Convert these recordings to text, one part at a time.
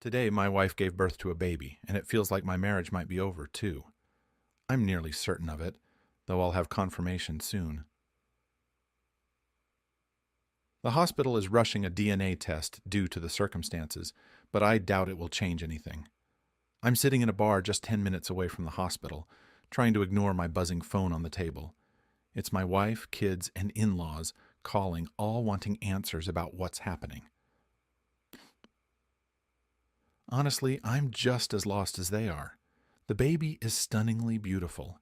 Today, my wife gave birth to a baby, and it feels like my marriage might be over, too. I'm nearly certain of it, though I'll have confirmation soon. The hospital is rushing a DNA test due to the circumstances, but I doubt it will change anything. I'm sitting in a bar just 10 minutes away from the hospital, trying to ignore my buzzing phone on the table. It's my wife, kids, and in-laws calling, all wanting answers about what's happening. Honestly, I'm just as lost as they are. The baby is stunningly beautiful,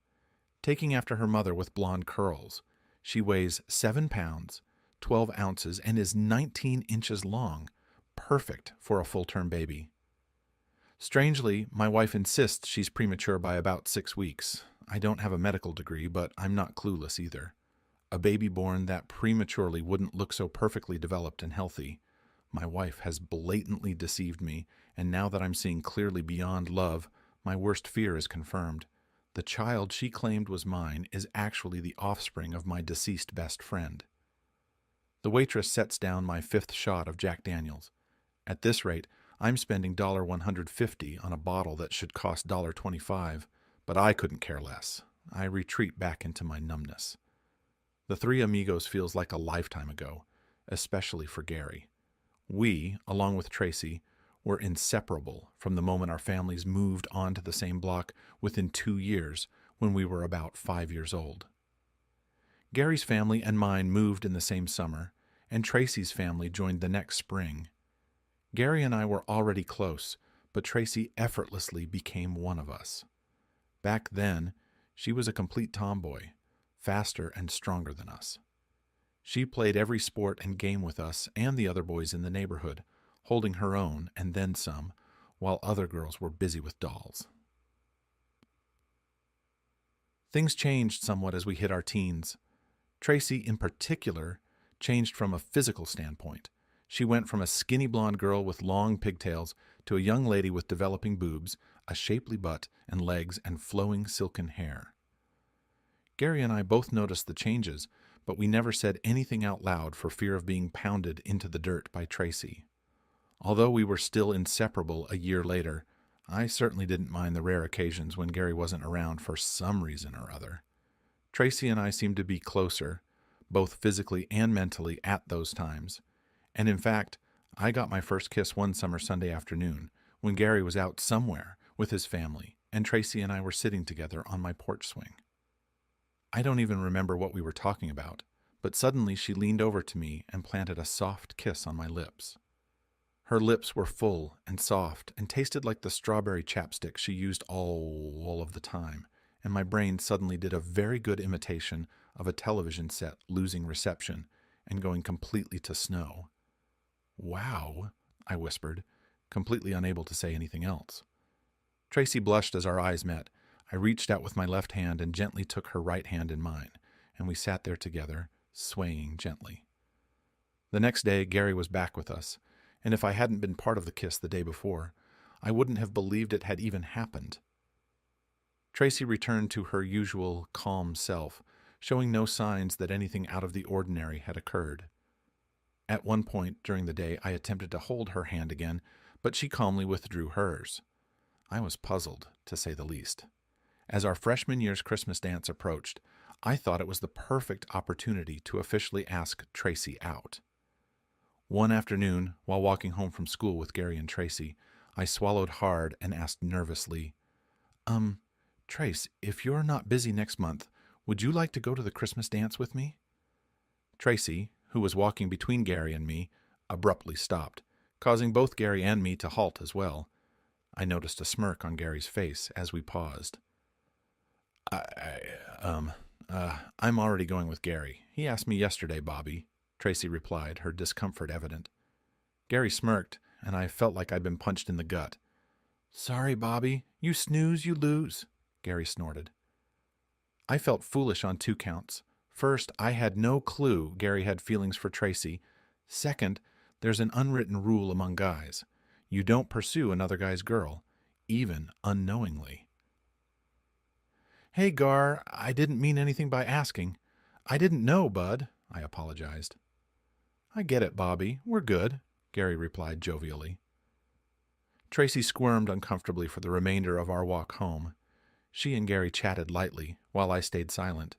taking after her mother with blonde curls. She weighs 7 pounds, 12 ounces, and is 19 inches long, perfect for a full-term baby. Strangely, my wife insists she's premature by about 6 weeks. I don't have a medical degree, but I'm not clueless either. A baby born that prematurely wouldn't look so perfectly developed and healthy. My wife has blatantly deceived me, and now that I'm seeing clearly beyond love, my worst fear is confirmed. The child she claimed was mine is actually the offspring of my deceased best friend. The waitress sets down my 5th shot of Jack Daniels. At this rate, I'm spending $150 on a bottle that should cost $25, but I couldn't care less. I retreat back into my numbness. The Three Amigos feels like a lifetime ago, especially for Gary. We, along with Tracy, were inseparable from the moment our families moved onto the same block within 2 years when we were about 5 years old. Gary's family and mine moved in the same summer, and Tracy's family joined the next spring. Gary and I were already close, but Tracy effortlessly became one of us. Back then, she was a complete tomboy, faster and stronger than us. She played every sport and game with us and the other boys in the neighborhood, holding her own and then some, while other girls were busy with dolls. Things changed somewhat as we hit our teens. Tracy, in particular, changed from a physical standpoint. She went from a skinny blonde girl with long pigtails to a young lady with developing boobs, a shapely butt and legs, and flowing silken hair. Gary and I both noticed the changes, but we never said anything out loud for fear of being pounded into the dirt by Tracy. Although we were still inseparable a year later, I certainly didn't mind the rare occasions when Gary wasn't around for some reason or other. Tracy and I seemed to be closer, both physically and mentally, at those times. And in fact, I got my first kiss one summer Sunday afternoon when Gary was out somewhere with his family, and Tracy and I were sitting together on my porch swing. I don't even remember what we were talking about, but suddenly she leaned over to me and planted a soft kiss on my lips. Her lips were full and soft and tasted like the strawberry chapstick she used all of the time, and my brain suddenly did a very good imitation of a television set losing reception and going completely to snow. "Wow," I whispered, completely unable to say anything else. Tracy blushed as our eyes met. I reached out with my left hand and gently took her right hand in mine, and we sat there together, swaying gently. The next day, Gary was back with us, and if I hadn't been part of the kiss the day before, I wouldn't have believed it had even happened. Tracy returned to her usual calm self, showing no signs that anything out of the ordinary had occurred. At one point during the day, I attempted to hold her hand again, but she calmly withdrew hers. I was puzzled, to say the least. As our freshman year's Christmas dance approached, I thought it was the perfect opportunity to officially ask Tracy out. One afternoon, while walking home from school with Gary and Tracy, I swallowed hard and asked nervously, Trace, if you're not busy next month, would you like to go to the Christmas dance with me?" Tracy, who was walking between Gary and me, abruptly stopped, causing both Gary and me to halt as well. I noticed a smirk on Gary's face as we paused. I'm already going with Gary. He asked me yesterday, Bobby," Tracy replied, her discomfort evident. Gary smirked, and I felt like I'd been punched in the gut. "Sorry, Bobby. You snooze, you lose," Gary snorted. I felt foolish on 2 counts. First, I had no clue Gary had feelings for Tracy. Second, there's an unwritten rule among guys. You don't pursue another guy's girl, even unknowingly. "Hey, Gar, I didn't mean anything by asking. I didn't know, bud," I apologized. "I get it, Bobby. We're good," Gary replied jovially. Tracy squirmed uncomfortably for the remainder of our walk home. She and Gary chatted lightly, while I stayed silent.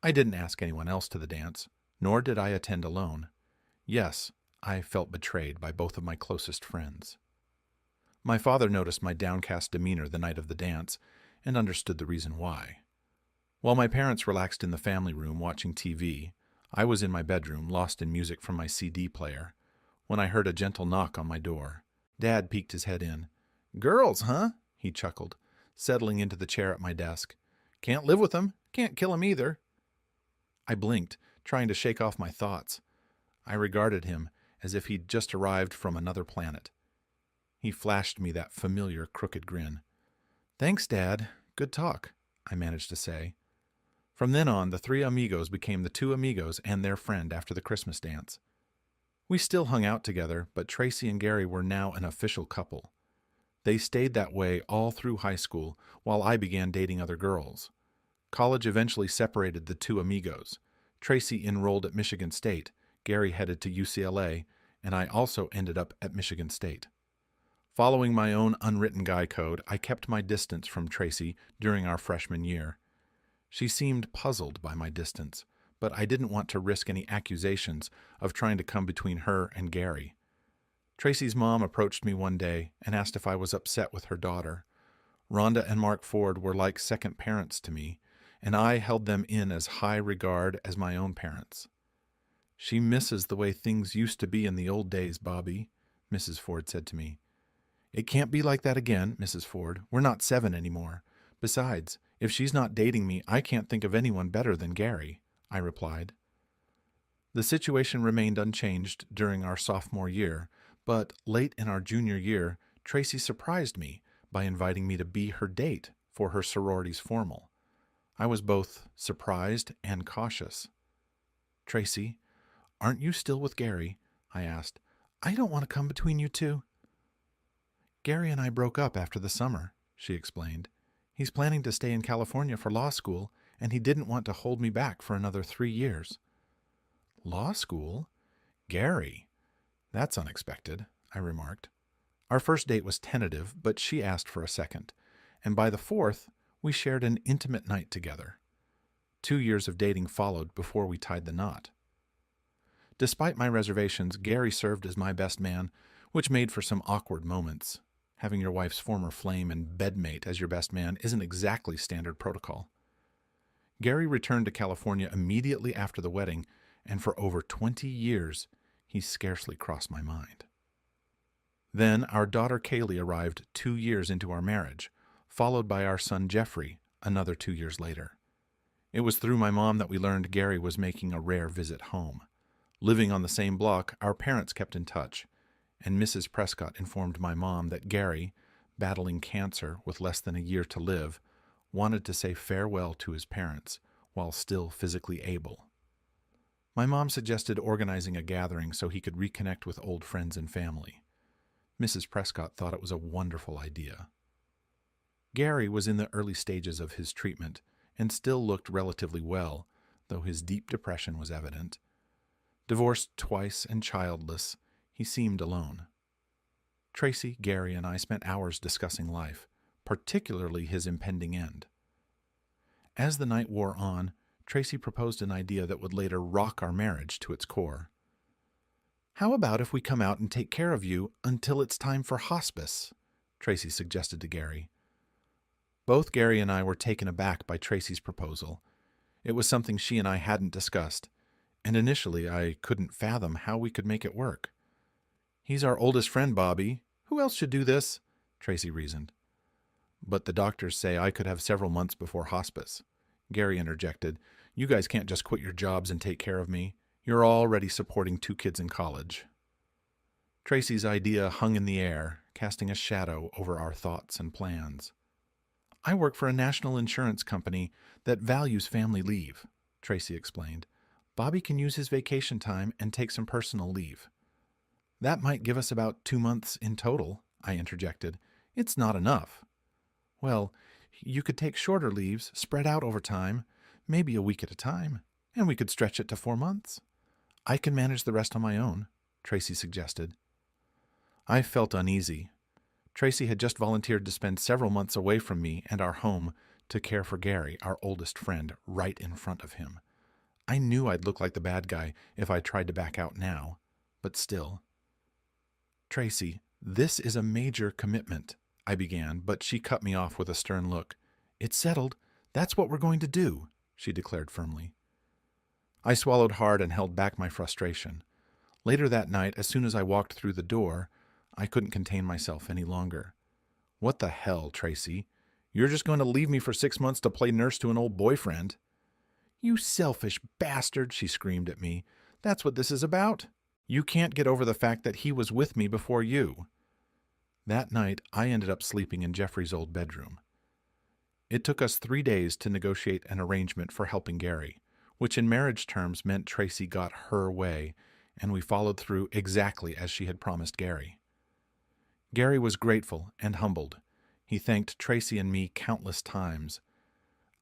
I didn't ask anyone else to the dance, nor did I attend alone. Yes, I felt betrayed by both of my closest friends. My father noticed my downcast demeanor the night of the dance, and understood the reason why. While my parents relaxed in the family room watching TV, I was in my bedroom, lost in music from my CD player, when I heard a gentle knock on my door. Dad peeked his head in. "Girls, huh?" he chuckled, settling into the chair at my desk. "Can't live with them, can't kill 'em either." I blinked, trying to shake off my thoughts. I regarded him as if he'd just arrived from another planet. He flashed me that familiar crooked grin. "Thanks, Dad. Good talk," I managed to say. From then on, the three amigos became the two amigos and their friend after the Christmas dance. We still hung out together, but Tracy and Gary were now an official couple. They stayed that way all through high school, while I began dating other girls. College eventually separated the two amigos. Tracy enrolled at Michigan State, Gary headed to UCLA, and I also ended up at Michigan State. Following my own unwritten guy code, I kept my distance from Tracy during our freshman year. She seemed puzzled by my distance, but I didn't want to risk any accusations of trying to come between her and Gary. Tracy's mom approached me one day and asked if I was upset with her daughter. Rhonda and Mark Ford were like second parents to me, and I held them in as high regard as my own parents. "She misses the way things used to be in the old days, Bobby," Mrs. Ford said to me. "It can't be like that again, Mrs. Ford. We're not 7 anymore. Besides, if she's not dating me, I can't think of anyone better than Gary," I replied. The situation remained unchanged during our sophomore year, but late in our junior year, Tracy surprised me by inviting me to be her date for her sorority's formal. I was both surprised and cautious. "Tracy, aren't you still with Gary?" I asked. "I don't want to come between you two." "Gary and I broke up after the summer," she explained. "He's planning to stay in California for law school, and he didn't want to hold me back for another 3 years. "Law school? Gary? That's unexpected," I remarked. Our first date was tentative, but she asked for a second, and by the 4th, we shared an intimate night together. 2 years of dating followed before we tied the knot. Despite my reservations, Gary served as my best man, which made for some awkward moments. Having your wife's former flame and bedmate as your best man isn't exactly standard protocol. Gary returned to California immediately after the wedding, and for over 20 years, he scarcely crossed my mind. Then our daughter Kaylee arrived 2 years into our marriage, followed by our son Jeffrey another 2 years later. It was through my mom that we learned Gary was making a rare visit home. Living on the same block, our parents kept in touch, and Mrs. Prescott informed my mom that Gary, battling cancer with less than a year to live, wanted to say farewell to his parents while still physically able. My mom suggested organizing a gathering so he could reconnect with old friends and family. Mrs. Prescott thought it was a wonderful idea. Gary was in the early stages of his treatment and still looked relatively well, though his deep depression was evident. Divorced twice and childless, he seemed alone. Tracy, Gary, and I spent hours discussing life, particularly his impending end. As the night wore on, Tracy proposed an idea that would later rock our marriage to its core. "How about if we come out and take care of you until it's time for hospice?" Tracy suggested to Gary. Both Gary and I were taken aback by Tracy's proposal. It was something she and I hadn't discussed, and initially I couldn't fathom how we could make it work. "He's our oldest friend, Bobby. Who else should do this?" Tracy reasoned. "But the doctors say I could have several months before hospice." Gary interjected. "You guys can't just quit your jobs and take care of me. You're already supporting 2 kids in college." Tracy's idea hung in the air, casting a shadow over our thoughts and plans. "I work for a national insurance company that values family leave," Tracy explained. "Bobby can use his vacation time and take some personal leave." "That might give us about 2 months in total," I interjected. "It's not enough." "Well, you could take shorter leaves, spread out over time, maybe a week at a time, and we could stretch it to 4 months. I can manage the rest on my own," Tracy suggested. I felt uneasy. Tracy had just volunteered to spend several months away from me and our home to care for Gary, our oldest friend, right in front of him. I knew I'd look like the bad guy if I tried to back out now, but still. "Tracy, this is a major commitment," I began, but she cut me off with a stern look. "It's settled. That's what we're going to do," she declared firmly. I swallowed hard and held back my frustration. Later that night, as soon as I walked through the door, I couldn't contain myself any longer. "What the hell, Tracy? You're just going to leave me for 6 months to play nurse to an old boyfriend?" "You selfish bastard," she screamed at me. "That's what this is about. You can't get over the fact that he was with me before you." That night, I ended up sleeping in Jeffrey's old bedroom. It took us 3 days to negotiate an arrangement for helping Gary, which in marriage terms meant Tracy got her way, and we followed through exactly as she had promised Gary. Gary was grateful and humbled. He thanked Tracy and me countless times.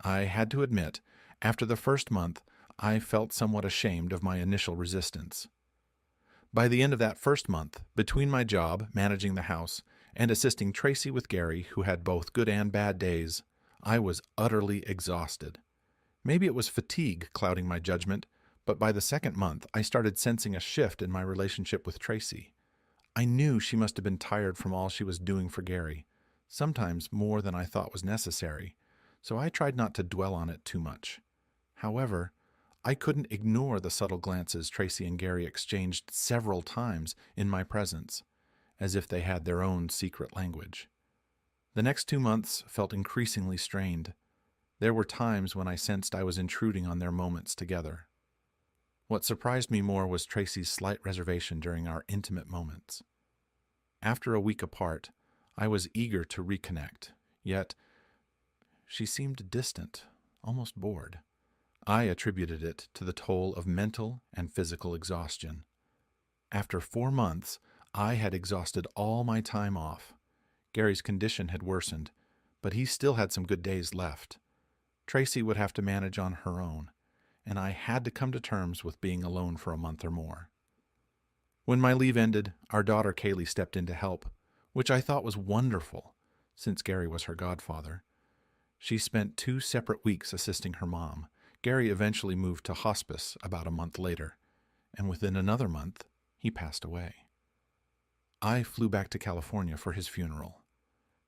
I had to admit, after the first month, I felt somewhat ashamed of my initial resistance. By the end of that first month, between my job, managing the house, and assisting Tracy with Gary, who had both good and bad days, I was utterly exhausted. Maybe it was fatigue clouding my judgment, but by the second month, I started sensing a shift in my relationship with Tracy. I knew she must have been tired from all she was doing for Gary, sometimes more than I thought was necessary, so I tried not to dwell on it too much. However, I couldn't ignore the subtle glances Tracy and Gary exchanged several times in my presence, as if they had their own secret language. The next 2 months felt increasingly strained. There were times when I sensed I was intruding on their moments together. What surprised me more was Tracy's slight reservation during our intimate moments. After a week apart, I was eager to reconnect, yet she seemed distant, almost bored. I attributed it to the toll of mental and physical exhaustion. After 4 months, I had exhausted all my time off. Gary's condition had worsened, but he still had some good days left. Tracy would have to manage on her own, and I had to come to terms with being alone for a month or more. When my leave ended, our daughter Kaylee stepped in to help, which I thought was wonderful, since Gary was her godfather. She spent 2 separate weeks assisting her mom. Gary eventually moved to hospice about a month later, and within another month, he passed away. I flew back to California for his funeral.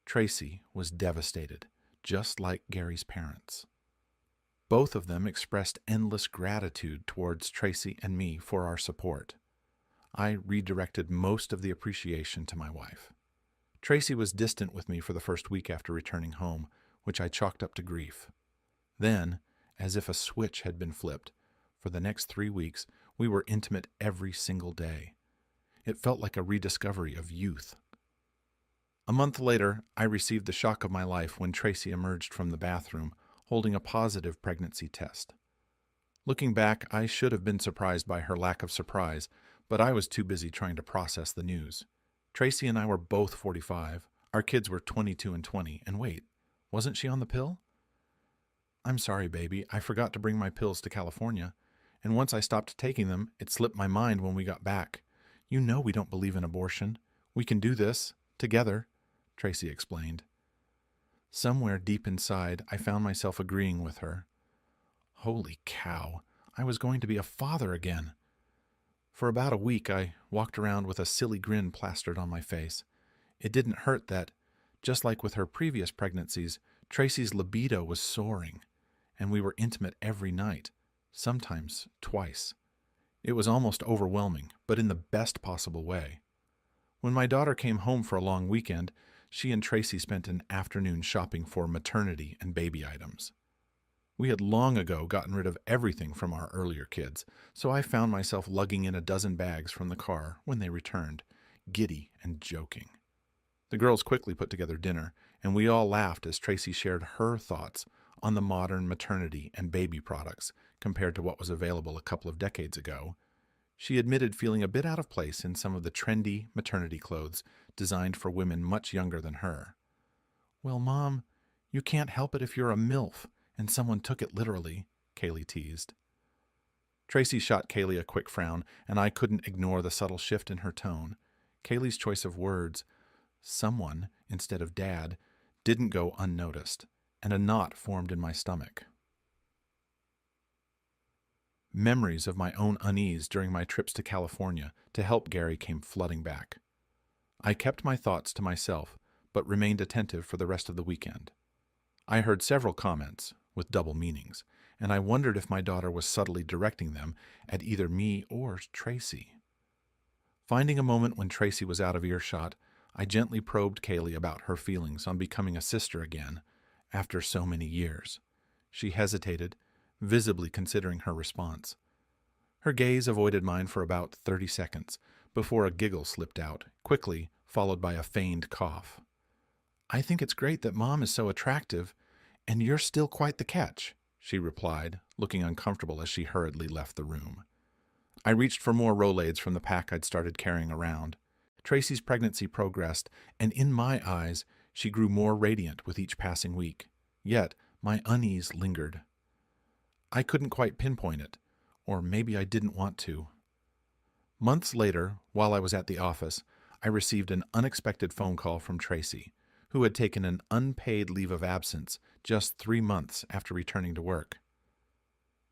Tracy was devastated, just like Gary's parents. Both of them expressed endless gratitude towards Tracy and me for our support. I redirected most of the appreciation to my wife. Tracy was distant with me for the first week after returning home, which I chalked up to grief. Then, as if a switch had been flipped, for the next 3 weeks, we were intimate every single day. It felt like a rediscovery of youth. A month later, I received the shock of my life when Tracy emerged from the bathroom, holding a positive pregnancy test. Looking back, I should have been surprised by her lack of surprise, but I was too busy trying to process the news. Tracy and I were both 45. Our kids were 22 and 20. And wait, wasn't she on the pill? "I'm sorry, baby. I forgot to bring my pills to California. And once I stopped taking them, it slipped my mind when we got back. You know we don't believe in abortion. We can do this, together," Tracy explained. Somewhere deep inside, I found myself agreeing with her. Holy cow, I was going to be a father again. For about a week, I walked around with a silly grin plastered on my face. It didn't hurt that, just like with her previous pregnancies, Tracy's libido was soaring, and we were intimate every night, sometimes twice. It was almost overwhelming, but in the best possible way. When my daughter came home for a long weekend, she and Tracy spent an afternoon shopping for maternity and baby items. We had long ago gotten rid of everything from our earlier kids, so I found myself lugging in a dozen bags from the car when they returned, giddy and joking. The girls quickly put together dinner, and we all laughed as Tracy shared her thoughts on the modern maternity and baby products compared to what was available a couple of decades ago. She admitted feeling a bit out of place in some of the trendy maternity clothes designed for women much younger than her. "Well, Mom, you can't help it if you're a MILF, and someone took it literally," Kaylee teased. Tracy shot Kaylee a quick frown, and I couldn't ignore the subtle shift in her tone. Kaylee's choice of words, "someone," instead of Dad didn't go unnoticed, and a knot formed in my stomach. Memories of my own unease during my trips to California to help Gary came flooding back. I kept my thoughts to myself, but remained attentive for the rest of the weekend. I heard several comments, with double meanings, and I wondered if my daughter was subtly directing them at either me or Tracy. Finding a moment when Tracy was out of earshot, I gently probed Kaylee about her feelings on becoming a sister again after so many years. She hesitated, visibly considering her response. Her gaze avoided mine for about 30 seconds before a giggle slipped out, quickly followed by a feigned cough. "I think it's great that Mom is so attractive, and you're still quite the catch," she replied, looking uncomfortable as she hurriedly left the room. I reached for more Rolaids from the pack I'd started carrying around. Tracy's pregnancy progressed, and in my eyes, she grew more radiant with each passing week. Yet, my unease lingered. I couldn't quite pinpoint it, or maybe I didn't want to. Months later, while I was at the office, I received an unexpected phone call from Tracy, who had taken an unpaid leave of absence just 3 months after returning to work.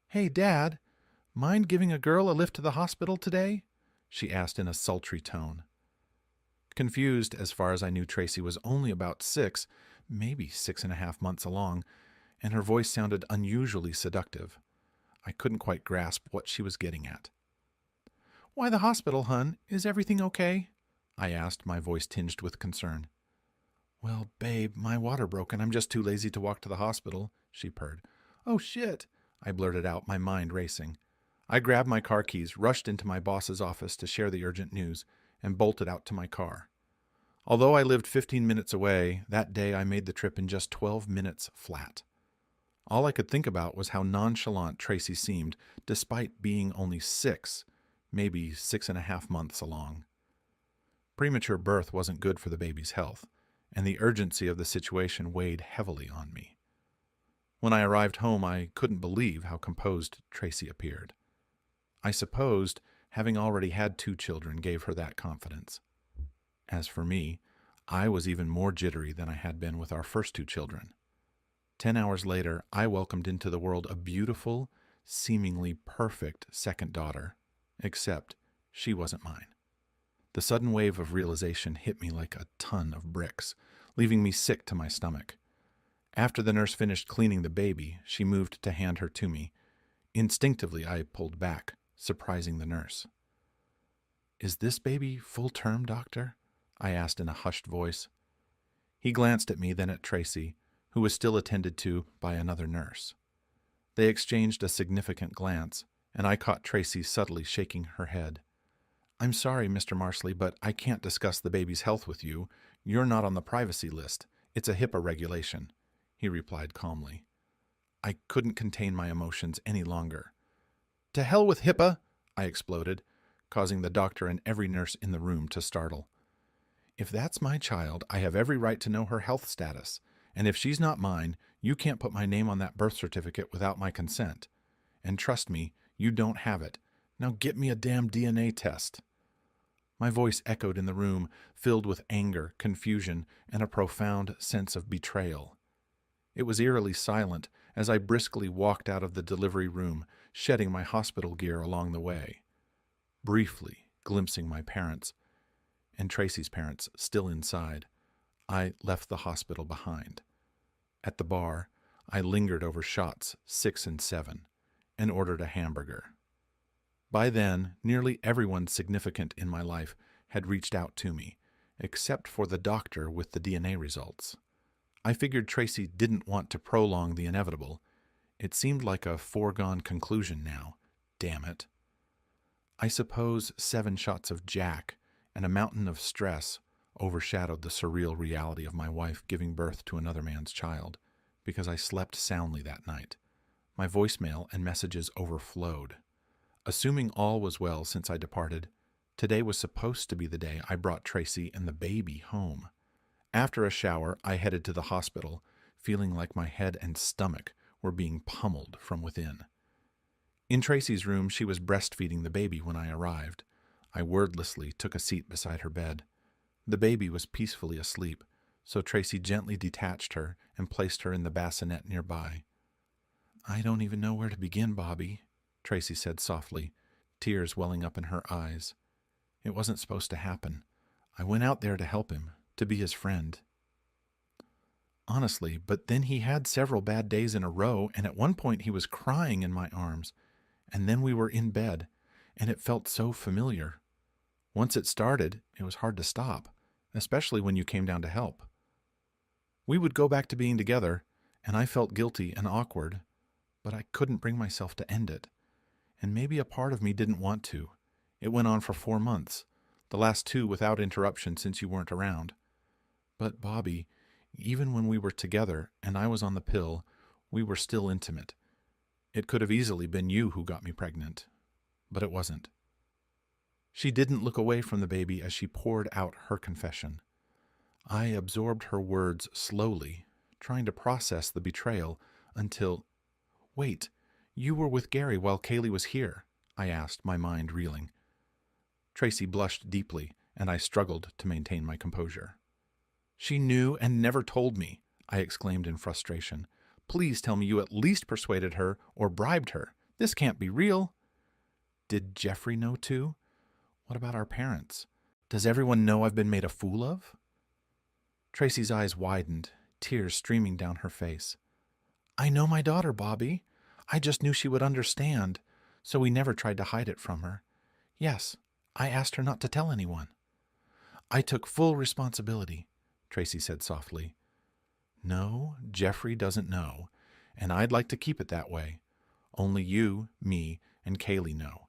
"Hey, Dad, mind giving a girl a lift to the hospital today?" she asked in a sultry tone. Confused, as far as I knew Tracy was only about 6, maybe 6.5 months along, and her voice sounded unusually seductive. I couldn't quite grasp what she was getting at. "Why the hospital, hun? Is everything okay?" I asked, my voice tinged with concern. "Well, babe, my water broke and I'm just too lazy to walk to the hospital," she purred. "Oh, shit," I blurted out, my mind racing. I grabbed my car keys, rushed into my boss's office to share the urgent news, and bolted out to my car. Although I lived 15 minutes away, that day I made the trip in just 12 minutes flat. All I could think about was how nonchalant Tracy seemed, despite being only 6, maybe 6.5 months along. Premature birth wasn't good for the baby's health, and the urgency of the situation weighed heavily on me. When I arrived home, I couldn't believe how composed Tracy appeared. I supposed having already had 2 children gave her that confidence. As for me, I was even more jittery than I had been with our first 2 children. 10 hours later, I welcomed into the world a beautiful, seemingly perfect second daughter, except she wasn't mine. The sudden wave of realization hit me like a ton of bricks, leaving me sick to my stomach. After the nurse finished cleaning the baby, she moved to hand her to me. Instinctively, I pulled back, surprising the nurse. "Is this baby full term, doctor?" I asked in a hushed voice. He glanced at me, then at Tracy, who was still attended to by another nurse. They exchanged a significant glance, and I caught Tracy subtly shaking her head. "I'm sorry, Mr. Marsley, but I can't discuss the baby's health with you. You're not on the privacy list. It's a HIPAA regulation," he replied calmly. I couldn't contain my emotions any longer. "To hell with HIPAA!" I exploded, causing the doctor and every nurse in the room to startle. "If that's my child, I have every right to know her health status, and if she's not mine, you can't put my name on that birth certificate without my consent. And trust me, you don't have it. Now get me a damn DNA test." My voice echoed in the room, filled with anger, confusion, and a profound sense of betrayal. It was eerily silent as I briskly walked out of the delivery room, shedding my hospital gear along the way. Briefly glimpsing my parents, and Tracy's parents still inside, I left the hospital behind. At the bar, I lingered over shots 6 and 7 and ordered a hamburger. By then, nearly everyone significant in my life had reached out to me, except for the doctor with the DNA results. I figured Tracy didn't want to prolong the inevitable. It seemed like a foregone conclusion now. Damn it. I suppose 7 shots of Jack and a mountain of stress overshadowed the surreal reality of my wife giving birth to another man's child, because I slept soundly that night. My voicemail and messages overflowed. Assuming all was well since I departed, today was supposed to be the day I brought Tracy and the baby home. After a shower, I headed to the hospital, feeling like my head and stomach were being pummeled from within. In Tracy's room, she was breastfeeding the baby when I arrived. I wordlessly took a seat beside her bed. The baby was peacefully asleep, so Tracy gently detached her and placed her in the bassinet nearby. "I don't even know where to begin, Bobby," Tracy said softly, tears welling up in her eyes. "It wasn't supposed to happen. I went out there to help him, to be his friend. Honestly, but then he had several bad days in a row, and at one point he was crying in my arms. And then we were in bed, and it felt so familiar. Once it started, it was hard to stop, especially when you came down to help. We would go back to being together, and I felt guilty and awkward, but I couldn't bring myself to end it. And maybe a part of me didn't want to. It went on for 4 months, the last 2 without interruption since you weren't around. But, Bobby, even when we were together and I was on the pill, we were still intimate. It could have easily been you who got me pregnant, but it wasn't." She didn't look away from the baby as she poured out her confession. I absorbed her words slowly, trying to process the betrayal until, "Wait, you were with Gary while Kaylee was here?" I asked, my mind reeling. Tracy blushed deeply, and I struggled to maintain my composure. "She knew and never told me," I exclaimed in frustration. "Please tell me you at least persuaded her or bribed her. This can't be real." "Did Jeffrey know too? What about our parents? Does everyone know I've been made a fool of?" Tracy's eyes widened, tears streaming down her face. "I know my daughter, Bobby. I just knew she would understand, so we never tried to hide it from her. Yes, I asked her not to tell anyone." "I took full responsibility," Tracy said softly. "No, Jeffrey doesn't know, and I'd like to keep it that way. Only you, me, and Kaylee know.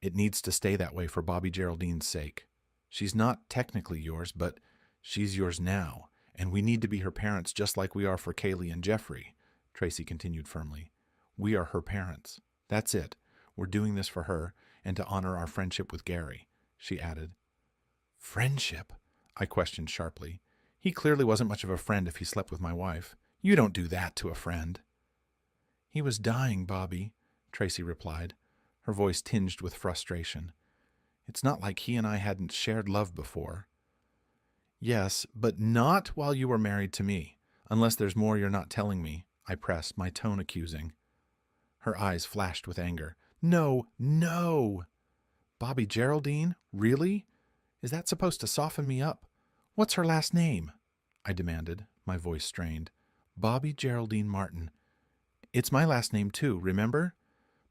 It needs to stay that way for Bobby Geraldine's sake. She's not technically yours, but she's yours now, and we need to be her parents just like we are for Kaylee and Jeffrey," Tracy continued firmly. "We are her parents. That's it. We're doing this for her and to honor our friendship with Gary," she added. "Friendship?" I questioned sharply. "He clearly wasn't much of a friend if he slept with my wife. You don't do that to a friend." "He was dying, Bobby," Tracy replied, her voice tinged with frustration. "It's not like he and I hadn't shared love before." "Yes, but not while you were married to me, unless there's more you're not telling me," I pressed, my tone accusing. Her eyes flashed with anger. "No, no!" "Bobby Geraldine? Really? Is that supposed to soften me up? What's her last name?" I demanded, my voice strained. "Bobby Geraldine Martin. It's my last name too, remember?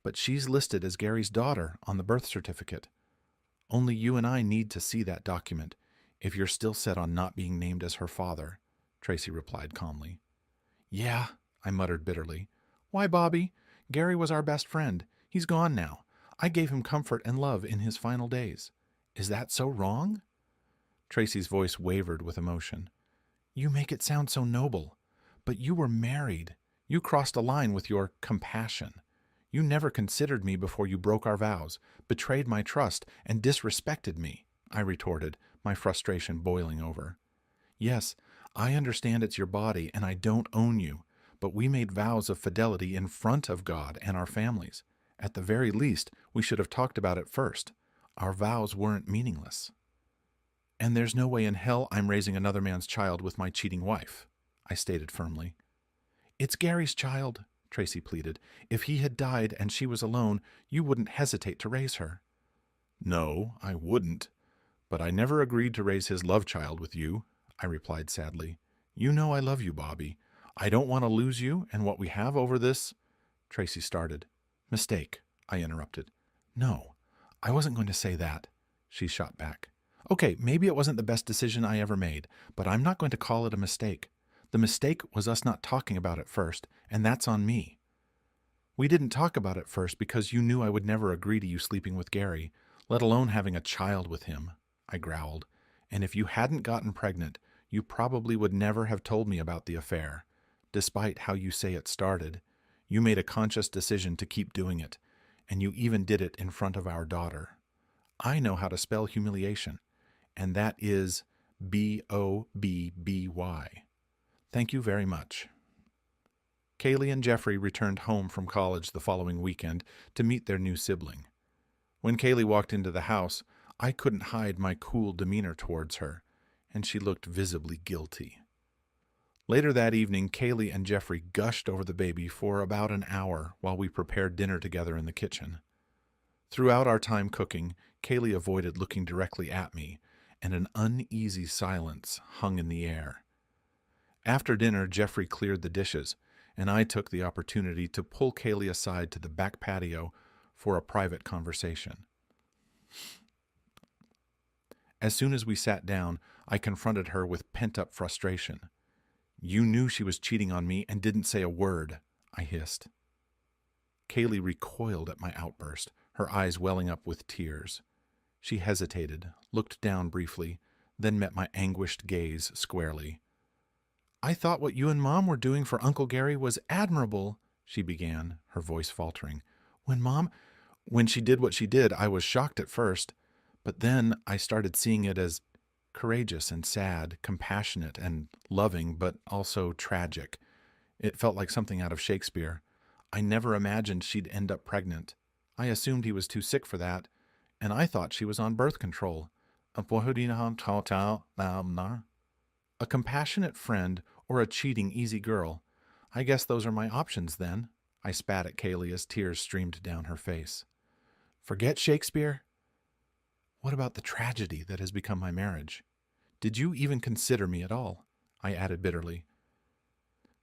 But she's listed as Gary's daughter on the birth certificate. Only you and I need to see that document, if you're still set on not being named as her father," Tracy replied calmly. "Yeah," I muttered bitterly. "Why, Bobby? Gary was our best friend. He's gone now. I gave him comfort and love in his final days. Is that so wrong?" Tracy's voice wavered with emotion. "You make it sound so noble. But you were married. You crossed a line with your compassion. You never considered me before you broke our vows, betrayed my trust, and disrespected me," I retorted, my frustration boiling over. "Yes, I understand it's your body and I don't own you, but we made vows of fidelity in front of God and our families. At the very least, we should have talked about it first. Our vows weren't meaningless." "And there's no way in hell I'm raising another man's child with my cheating wife," I stated firmly. "It's Gary's child," Tracy pleaded. "If he had died and she was alone, you wouldn't hesitate to raise her." "No, I wouldn't. But I never agreed to raise his love child with you," I replied sadly. "You know I love you, Bobby. I don't want to lose you and what we have over this—" Tracy started. "Mistake," I interrupted. "No, I wasn't going to say that," she shot back. "Okay, maybe it wasn't the best decision I ever made, but I'm not going to call it a mistake. The mistake was us not talking about it first, and that's on me. We didn't talk about it first because you knew I would never agree to you sleeping with Gary, let alone having a child with him," I growled. "And if you hadn't gotten pregnant, you probably would never have told me about the affair. Despite how you say it started, you made a conscious decision to keep doing it, and you even did it in front of our daughter. I know how to spell humiliation, and that is Bobby. Thank you very much." Kaylee and Jeffrey returned home from college the following weekend to meet their new sibling. When Kaylee walked into the house, I couldn't hide my cool demeanor towards her, and she looked visibly guilty. Later that evening, Kaylee and Jeffrey gushed over the baby for about an hour while we prepared dinner together in the kitchen. Throughout our time cooking, Kaylee avoided looking directly at me, and an uneasy silence hung in the air. After dinner, Jeffrey cleared the dishes, and I took the opportunity to pull Kaylee aside to the back patio for a private conversation. As soon as we sat down, I confronted her with pent-up frustration. "You knew she was cheating on me and didn't say a word," I hissed. Kaylee recoiled at my outburst, her eyes welling up with tears. She hesitated, looked down briefly, then met my anguished gaze squarely. "I thought what you and Mom were doing for Uncle Gary was admirable," she began, her voice faltering. When she did what she did, I was shocked at first, but then I started seeing it as courageous and sad, compassionate and loving, but also tragic. It felt like something out of Shakespeare. I never imagined she'd end up pregnant. I assumed he was too sick for that, and I thought she was on birth control. A compassionate friend or a cheating easy girl. I guess those are my options then. I spat at Kaylee as tears streamed down her face. Forget Shakespeare? What about the tragedy that has become my marriage? Did you even consider me at all? I added bitterly.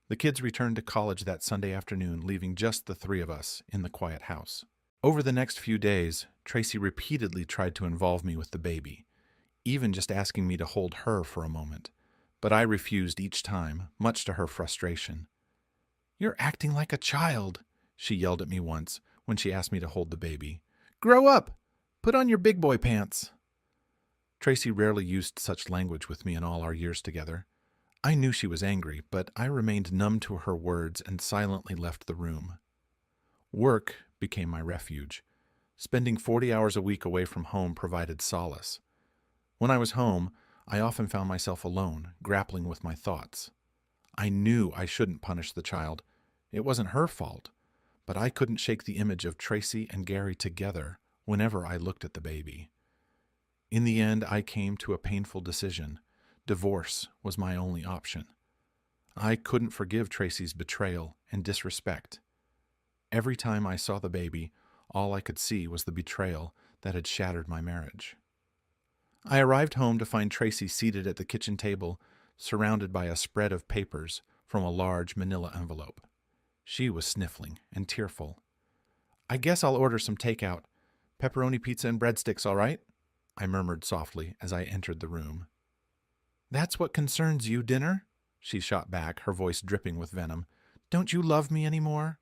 The kids returned to college that Sunday afternoon, leaving just the three of us in the quiet house. Over the next few days, Tracy repeatedly tried to involve me with the baby, even just asking me to hold her for a moment. But I refused each time, much to her frustration. "You're acting like a child," she yelled at me once when she asked me to hold the baby. "Grow up! Put on your big boy pants." Tracy rarely used such language with me in all our years together. I knew she was angry, but I remained numb to her words and silently left the room. Work became my refuge. Spending 40 hours a week away from home provided solace. When I was home, I often found myself alone, grappling with my thoughts. I knew I shouldn't punish the child. It wasn't her fault, but I couldn't shake the image of Tracy and Gary together whenever I looked at the baby. In the end, I came to a painful decision. Divorce was my only option. I couldn't forgive Tracy's betrayal and disrespect. Every time I saw the baby, all I could see was the betrayal that had shattered my marriage. I arrived home to find Tracy seated at the kitchen table, surrounded by a spread of papers from a large manila envelope. She was sniffling and tearful. "I guess I'll order some takeout. Pepperoni pizza and breadsticks, all right?" I murmured softly as I entered the room. "That's what concerns you, dinner?" she shot back, her voice dripping with venom. "Don't you love me anymore?"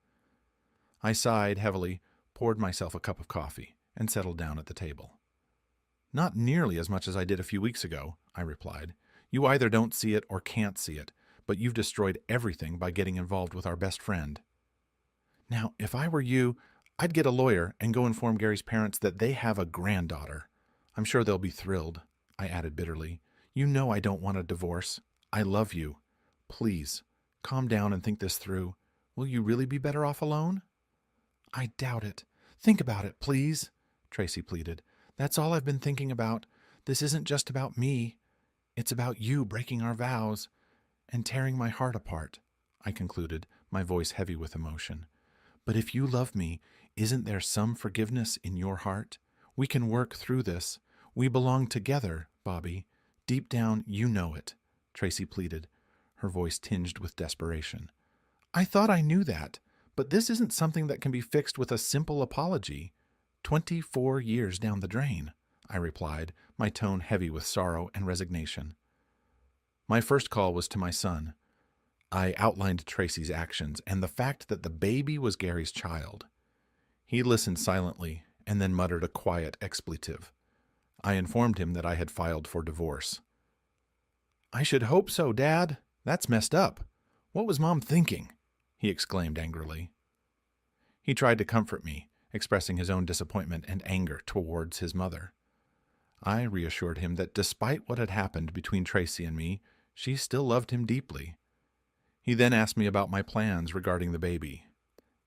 I sighed heavily, poured myself a cup of coffee, and settled down at the table. "Not nearly as much as I did a few weeks ago," I replied. "You either don't see it or can't see it, but you've destroyed everything by getting involved with our best friend. Now, if I were you, I'd get a lawyer and go inform Gary's parents that they have a granddaughter. I'm sure they'll be thrilled," I added bitterly. "You know I don't want a divorce. I love you. Please, calm down and think this through. Will you really be better off alone?" "I doubt it. Think about it, please," Tracy pleaded. "That's all I've been thinking about. This isn't just about me. It's about you breaking our vows and tearing my heart apart," I concluded, my voice heavy with emotion. "But if you love me, isn't there some forgiveness in your heart? We can work through this. We belong together, Bobby. Deep down, you know it," Tracy pleaded, her voice tinged with desperation. "I thought I knew that, but this isn't something that can be fixed with a simple apology. 24 years down the drain," I replied, my tone heavy with sorrow and resignation. My first call was to my son. I outlined Tracy's actions and the fact that the baby was Gary's child. He listened silently and then muttered a quiet expletive. I informed him that I had filed for divorce. "I should hope so, Dad. That's messed up. What was Mom thinking?" he exclaimed angrily. He tried to comfort me, expressing his own disappointment and anger towards his mother. I reassured him that despite what had happened between Tracy and me, she still loved him deeply. He then asked me about my plans regarding the baby.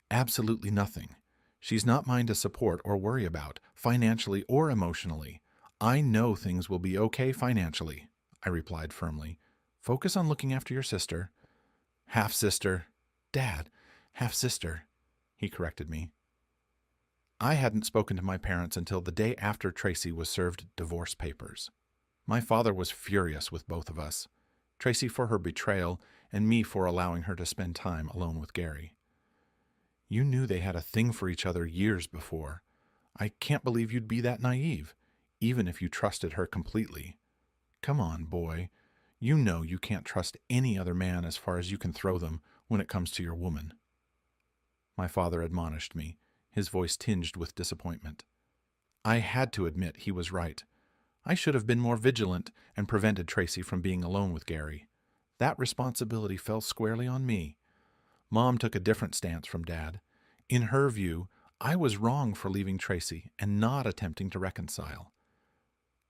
"Absolutely nothing. She's not mine to support or worry about, financially or emotionally. I know things will be okay financially," I replied firmly. "Focus on looking after your sister. Half-sister. Dad, half-sister, he corrected me. I hadn't spoken to my parents until the day after Tracy was served divorce papers. My father was furious with both of us, Tracy for her betrayal and me for allowing her to spend time alone with Gary. You knew they had a thing for each other years before. I can't believe you'd be that naive, even if you trusted her completely. Come on, boy. You know you can't trust any other man as far as you can throw them when it comes to your woman. My father admonished me, his voice tinged with disappointment. I had to admit he was right. I should have been more vigilant and prevented Tracy from being alone with Gary. That responsibility fell squarely on me. Mom took a different stance from Dad. In her view, I was wrong for leaving Tracy and not attempting to reconcile.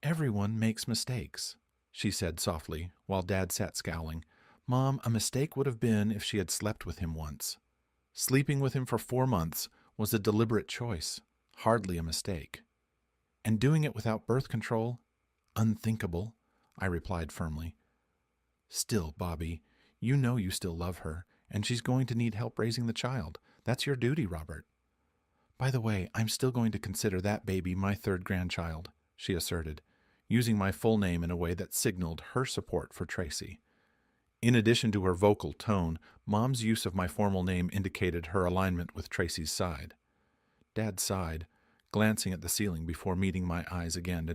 Everyone makes mistakes, she said softly, while Dad sat scowling. Mom, a mistake would have been if she had slept with him once. Sleeping with him for 4 months was a deliberate choice, hardly a mistake. And doing it without birth control? Unthinkable, I replied firmly. Still, Bobby, you know you still love her, and she's going to need help raising the child. That's your duty, Robert. By the way, I'm still going to consider that baby my 3rd grandchild, she asserted, using my full name in a way that signaled her support for Tracy. In addition to her vocal tone, Mom's use of my formal name indicated her alignment with Tracy's side. Dad sighed, glancing at the ceiling before meeting my eyes again.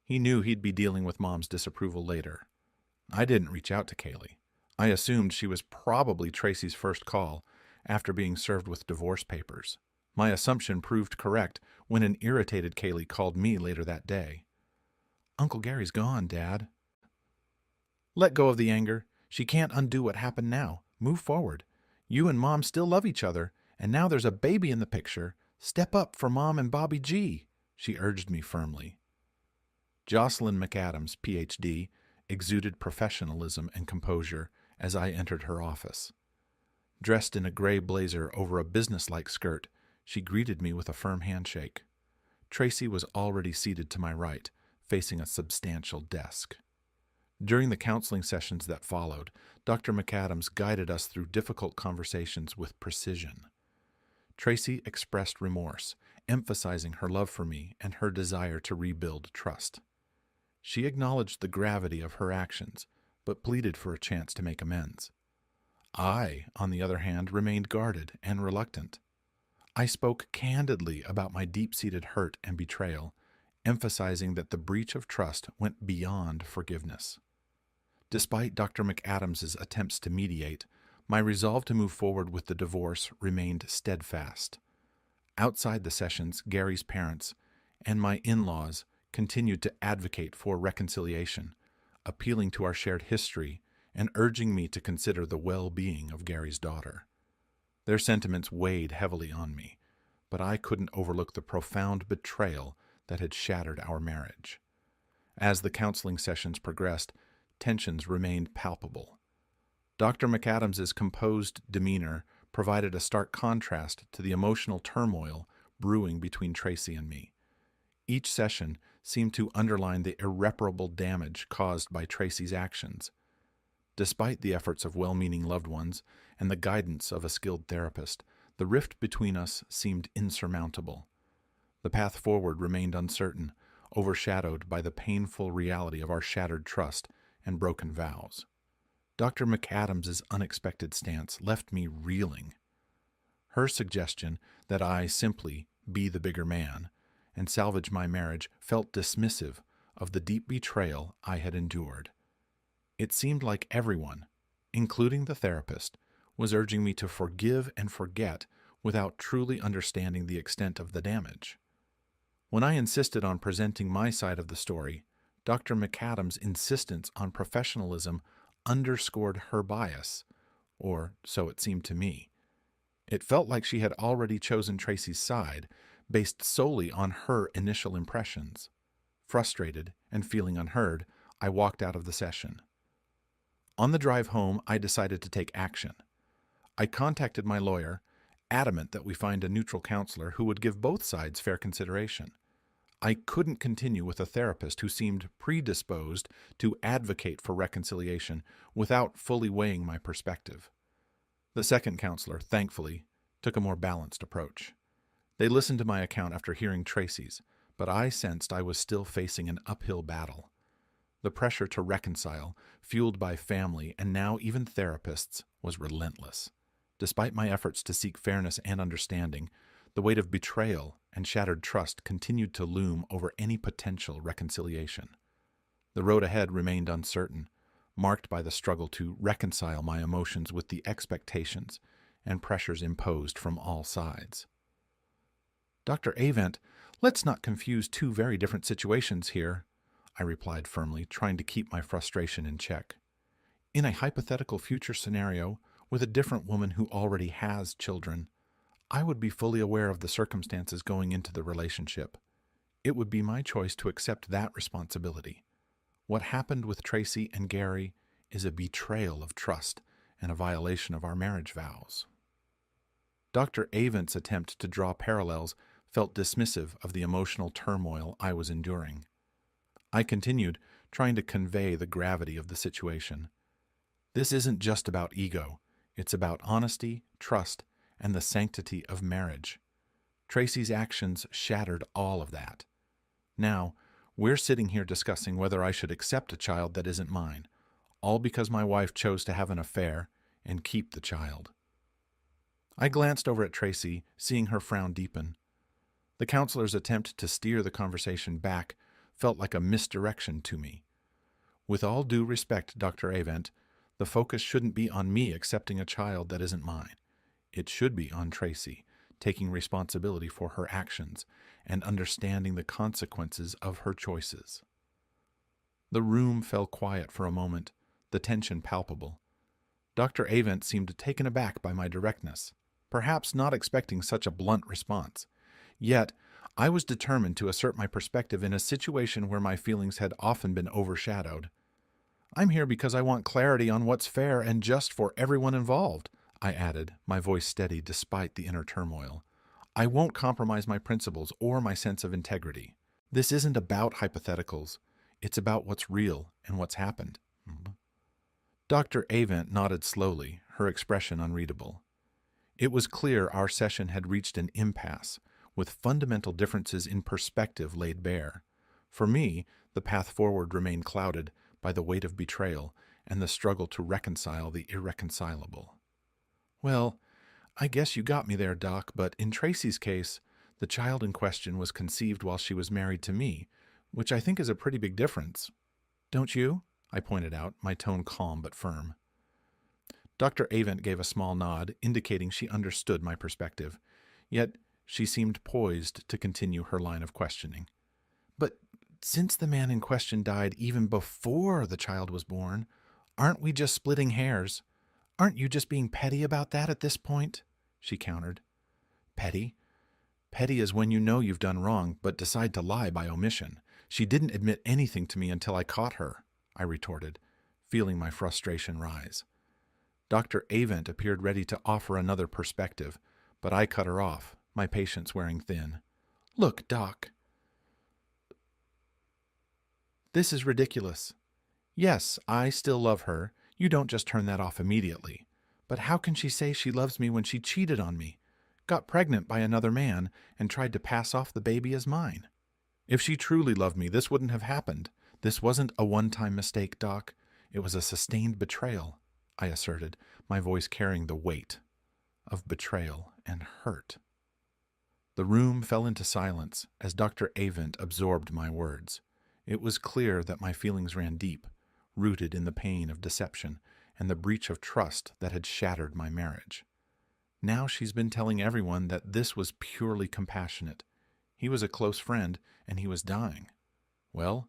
He knew he'd be dealing with Mom's disapproval later. I didn't reach out to Kaylee. I assumed she was probably Tracy's first call after being served with divorce papers. My assumption proved correct when an irritated Kaylee called me later that day. Uncle Gary's gone, Dad. Let go of the anger. She can't undo what happened now. Move forward. You and Mom still love each other, and now there's a baby in the picture. Step up for Mom and Bobby G, she urged me firmly. Jocelyn McAdams, Ph.D., exuded professionalism and composure as I entered her office. Dressed in a gray blazer over a businesslike skirt, she greeted me with a firm handshake. Tracy was already seated to my right, facing a substantial desk. During the counseling sessions that followed, Dr. McAdams guided us through difficult conversations with precision. Tracy expressed remorse, emphasizing her love for me and her desire to rebuild trust. She acknowledged the gravity of her actions, but pleaded for a chance to make amends. I, on the other hand, remained guarded and reluctant. I spoke candidly about my deep-seated hurt and betrayal, emphasizing that the breach of trust went beyond forgiveness. Despite Dr. McAdams's attempts to mediate, my resolve to move forward with the divorce remained steadfast. Outside the sessions, Gary's parents and my in-laws continued to advocate for reconciliation, appealing to our shared history and urging me to consider the well-being of Gary's daughter. Their sentiments weighed heavily on me, but I couldn't overlook the profound betrayal that had shattered our marriage. As the counseling sessions progressed, tensions remained palpable. Dr. McAdams's composed demeanor provided a stark contrast to the emotional turmoil brewing between Tracy and me. Each session seemed to underline the irreparable damage caused by Tracy's actions. Despite the efforts of well-meaning loved ones and the guidance of a skilled therapist, the rift between us seemed insurmountable. The path forward remained uncertain, overshadowed by the painful reality of our shattered trust and broken vows. Dr. McAdams's unexpected stance left me reeling. Her suggestion that I simply be the bigger man and salvage my marriage felt dismissive of the deep betrayal I had endured. It seemed like everyone, including the therapist, was urging me to forgive and forget without truly understanding the extent of the damage. When I insisted on presenting my side of the story, Dr. McAdams' insistence on professionalism underscored her bias, or so it seemed to me. It felt like she had already chosen Tracy's side, based solely on her initial impressions. Frustrated and feeling unheard, I walked out of the session. On the drive home, I decided to take action. I contacted my lawyer, adamant that we find a neutral counselor who would give both sides fair consideration. I couldn't continue with a therapist who seemed predisposed to advocate for reconciliation without fully weighing my perspective. The second counselor, thankfully, took a more balanced approach. They listened to my account after hearing Tracy's, but I sensed I was still facing an uphill battle. The pressure to reconcile, fueled by family and now even therapists, was relentless. Despite my efforts to seek fairness and understanding, the weight of betrayal and shattered trust continued to loom over any potential reconciliation. The road ahead remained uncertain, marked by the struggle to reconcile my emotions with the expectations and pressures imposed from all sides. Dr. Avent, let's not confuse two very different situations here, I replied firmly, trying to keep my frustration in check. In a hypothetical future scenario with a different woman who already has children, I would be fully aware of the circumstances going into the relationship. It would be my choice to accept that responsibility. What happened with Tracy and Gary is a betrayal of trust and a violation of our marriage vows. Dr. Avent's attempt to draw parallels felt dismissive of the emotional turmoil I was enduring. I continued, trying to convey the gravity of the situation. This isn't just about ego. It's about honesty, trust, and the sanctity of marriage. Tracy's actions shattered all of that. Now, we're sitting here discussing whether I should accept a child that isn't mine, all because my wife chose to have an affair and keep the child. I glanced over at Tracy, seeing her frown deepen. The counselor's attempt to steer the conversation back felt like a misdirection to me. With all due respect, Dr. Avent, the focus shouldn't be on me accepting a child that isn't mine. It should be on Tracy, taking responsibility for her actions and understanding the consequences of her choices. The room fell quiet for a moment, the tension palpable. Dr. Avent seemed taken aback by my directness, perhaps not expecting such a blunt response. Yet, I was determined to assert my perspective in a situation where my feelings had often been overshadowed. I'm here because I want clarity on what's fair and just for everyone involved, I added, my voice steady despite the inner turmoil. I won't compromise my principles or my sense of integrity. This isn't about hypotheticals. It's about what's real and what's happened. Dr. Avent nodded slowly, her expression unreadable. It was clear our session had reached an impasse, with fundamental differences in perspective laid bare. For me, the path forward remained clouded by the weight of betrayal and the struggle to reconcile the irreconcilable. Well, I guess you got me there, Doc, but in Tracy's case, the child in question was conceived while she was married to me, which I think is a pretty big difference. Don't you? I pointed out, my tone calm but firm. Dr. Avent gave a small nod, indicating she understood my perspective, yet she seemed poised to continue her line of questioning. But since the man in question died even before the child was born, aren't we just splitting hairs? Aren't you just being petty about that at this point? She countered. Petty? Petty is when you know you've done wrong, but decide to lie by omission. She didn't admit anything to me until I caught her, I retorted, feeling my frustration rise. Dr. Avent appeared ready to offer another perspective, but I cut her off, my patience wearing thin. Look, Doc. This is ridiculous. Yes, I still love her. You don't just turn that off immediately. But how can she say she loves me when she cheated on me, got pregnant by another man, and tried to pass off the baby as mine? If she truly loved me, this wouldn't have happened. This wasn't a one-time mistake, Doc. It was a sustained betrayal, I asserted, my voice carrying the weight of betrayal and hurt. The room fell into silence as Dr. Avent absorbed my words. It was clear that my feelings ran deep, rooted in the pain of deception and the breach of trust that had shattered my marriage. Now she's been telling everyone that this was purely compassionate. He was a close friend, and he was dying. Well,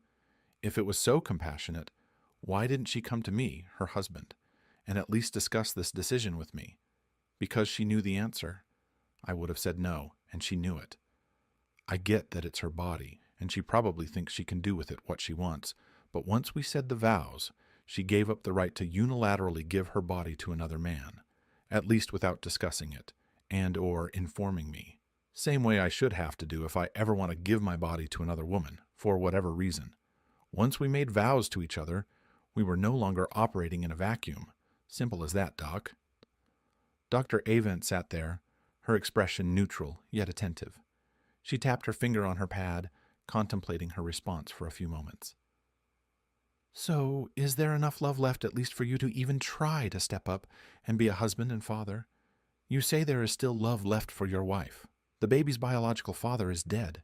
if it was so compassionate, why didn't she come to me, her husband, and at least discuss this decision with me? Because she knew the answer. I would have said no, and she knew it. I get that it's her body, and she probably thinks she can do with it what she wants, but once we said the vows, she gave up the right to unilaterally give her body to another man, at least without discussing it, and or informing me. Same way I should have to do if I ever want to give my body to another woman, for whatever reason. Once we made vows to each other, we were no longer operating in a vacuum. Simple as that, Doc. Dr. Avent sat there, her expression neutral yet attentive. She tapped her finger on her pad, contemplating her response for a few moments. So, is there enough love left at least for you to even try to step up and be a husband and father? You say there is still love left for your wife. The baby's biological father is dead.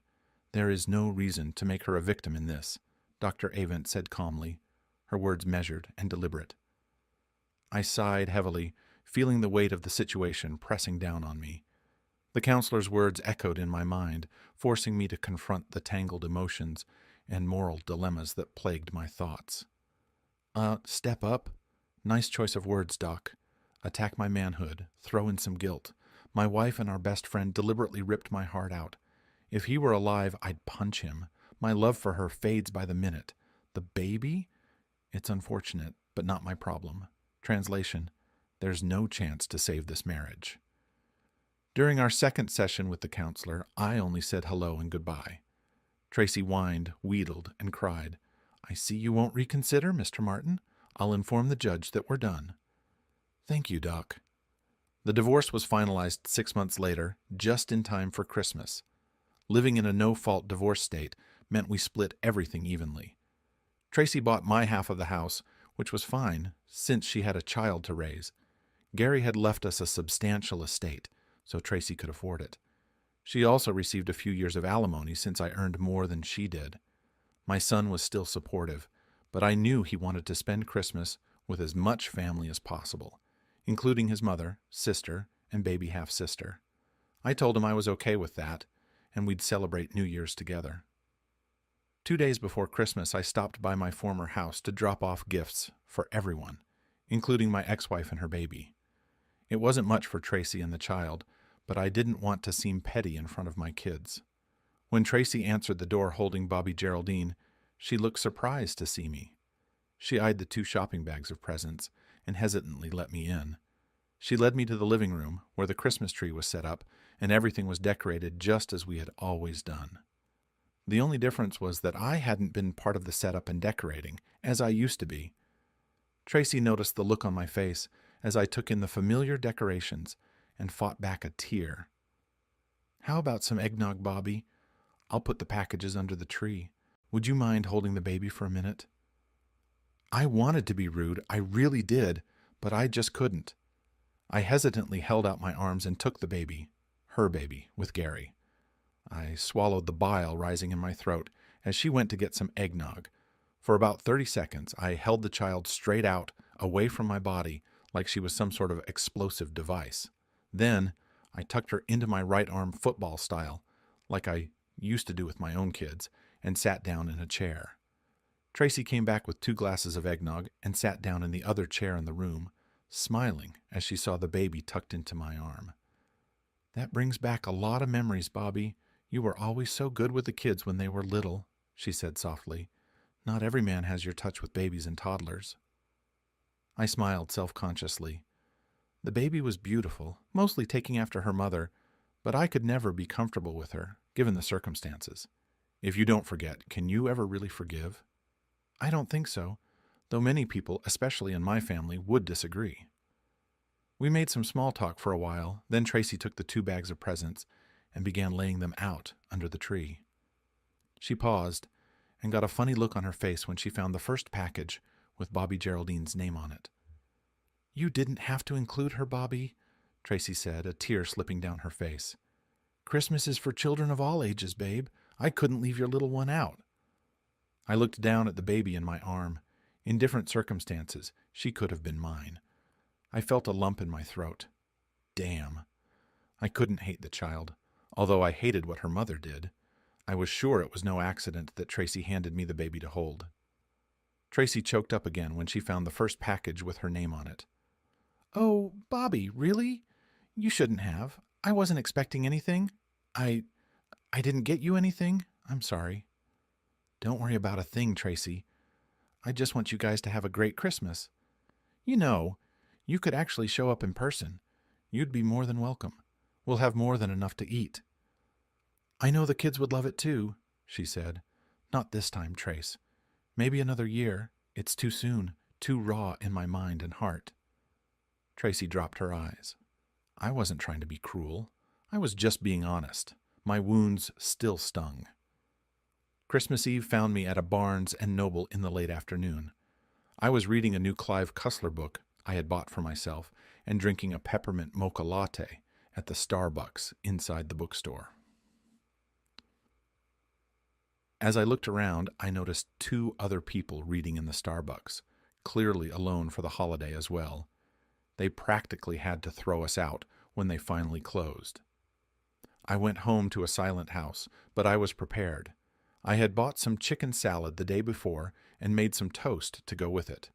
There is no reason to make her a victim in this, Dr. Avent said calmly, her words measured and deliberate. I sighed heavily, feeling the weight of the situation pressing down on me. The counselor's words echoed in my mind, forcing me to confront the tangled emotions and moral dilemmas that plagued my thoughts. Step up? Nice choice of words, Doc. Attack my manhood, throw in some guilt. My wife and our best friend deliberately ripped my heart out. If he were alive, I'd punch him. My love for her fades by the minute. The baby? It's unfortunate, but not my problem. Translation: there's no chance to save this marriage. During our second session with the counselor, I only said hello and goodbye. Tracy whined, wheedled, and cried. I see you won't reconsider, Mr. Martin. I'll inform the judge that we're done. Thank you, Doc. The divorce was finalized 6 months later, just in time for Christmas. Living in a no-fault divorce state meant we split everything evenly. Tracy bought my half of the house, which was fine, since she had a child to raise. Gary had left us a substantial estate, so Tracy could afford it. She also received a few years of alimony since I earned more than she did. My son was still supportive, but I knew he wanted to spend Christmas with as much family as possible, including his mother, sister, and baby half-sister. I told him I was okay with that, and we'd celebrate New Year's together. 2 days before Christmas, I stopped by my former house to drop off gifts for everyone, including my ex-wife and her baby. It wasn't much for Tracy and the child, but I didn't want to seem petty in front of my kids. When Tracy answered the door holding Bobby Geraldine, she looked surprised to see me. She eyed the 2 shopping bags of presents and hesitantly let me in. She led me to the living room, where the Christmas tree was set up and everything was decorated just as we had always done. The only difference was that I hadn't been part of the setup and decorating, as I used to be. Tracy noticed the look on my face as I took in the familiar decorations and fought back a tear. How about some eggnog, Bobby? I'll put the packages under the tree. Would you mind holding the baby for a minute? I wanted to be rude, I really did, but I just couldn't. I hesitantly held out my arms and took the baby, her baby, with Gary. I swallowed the bile rising in my throat as she went to get some eggnog. For about 30 seconds, I held the child straight out, away from my body, like she was some sort of explosive device. Then, I tucked her into my right arm football style, like I used to do with my own kids, and sat down in a chair. Tracy came back with 2 glasses of eggnog and sat down in the other chair in the room, smiling as she saw the baby tucked into my arm. That brings back a lot of memories, Bobby. You were always so good with the kids when they were little, she said softly. Not every man has your touch with babies and toddlers. I smiled self-consciously. The baby was beautiful, mostly taking after her mother, but I could never be comfortable with her, given the circumstances. If you don't forget, can you ever really forgive? I don't think so, though many people, especially in my family, would disagree. We made some small talk for a while, then Tracy took the 2 bags of presents and began laying them out under the tree. She paused and got a funny look on her face when she found the first package with Bobby Geraldine's name on it. You didn't have to include her, Bobby, Tracy said, a tear slipping down her face. Christmas is for children of all ages, babe. I couldn't leave your little one out. I looked down at the baby in my arm. In different circumstances, she could have been mine. I felt a lump in my throat. Damn. I couldn't hate the child, although I hated what her mother did. I was sure it was no accident that Tracy handed me the baby to hold. Tracy choked up again when she found the first package with her name on it. Oh, Bobby, really? You shouldn't have. I wasn't expecting anything. I didn't get you anything. I'm sorry. Don't worry about a thing, Tracy. I just want you guys to have a great Christmas. You know, you could actually show up in person. You'd be more than welcome. We'll have more than enough to eat. I know the kids would love it too, she said. Not this time, Trace. Maybe another year. It's too soon, too raw in my mind and heart. Tracy dropped her eyes. I wasn't trying to be cruel. I was just being honest. My wounds still stung. Christmas Eve found me at a Barnes and Noble in the late afternoon. I was reading a new Clive Cussler book I had bought for myself and drinking a peppermint mocha latte at the Starbucks inside the bookstore. As I looked around, I noticed 2 other people reading in the Starbucks, clearly alone for the holiday as well. They practically had to throw us out when they finally closed. I went home to a silent house, but I was prepared. I had bought some chicken salad the day before and made some toast to go with it.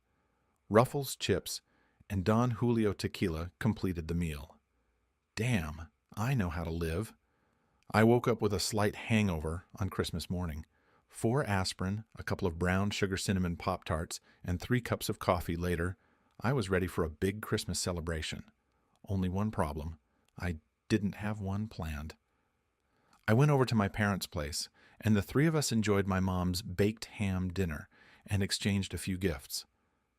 Ruffles chips and Don Julio tequila completed the meal. Damn, I know how to live. I woke up with a slight hangover on Christmas morning. 4 aspirin, a couple of brown sugar cinnamon Pop-Tarts, and 3 cups of coffee later, I was ready for a big Christmas celebration. Only one problem. I didn't have one planned. I went over to my parents' place, and the 3 of us enjoyed my mom's baked ham dinner and exchanged a few gifts.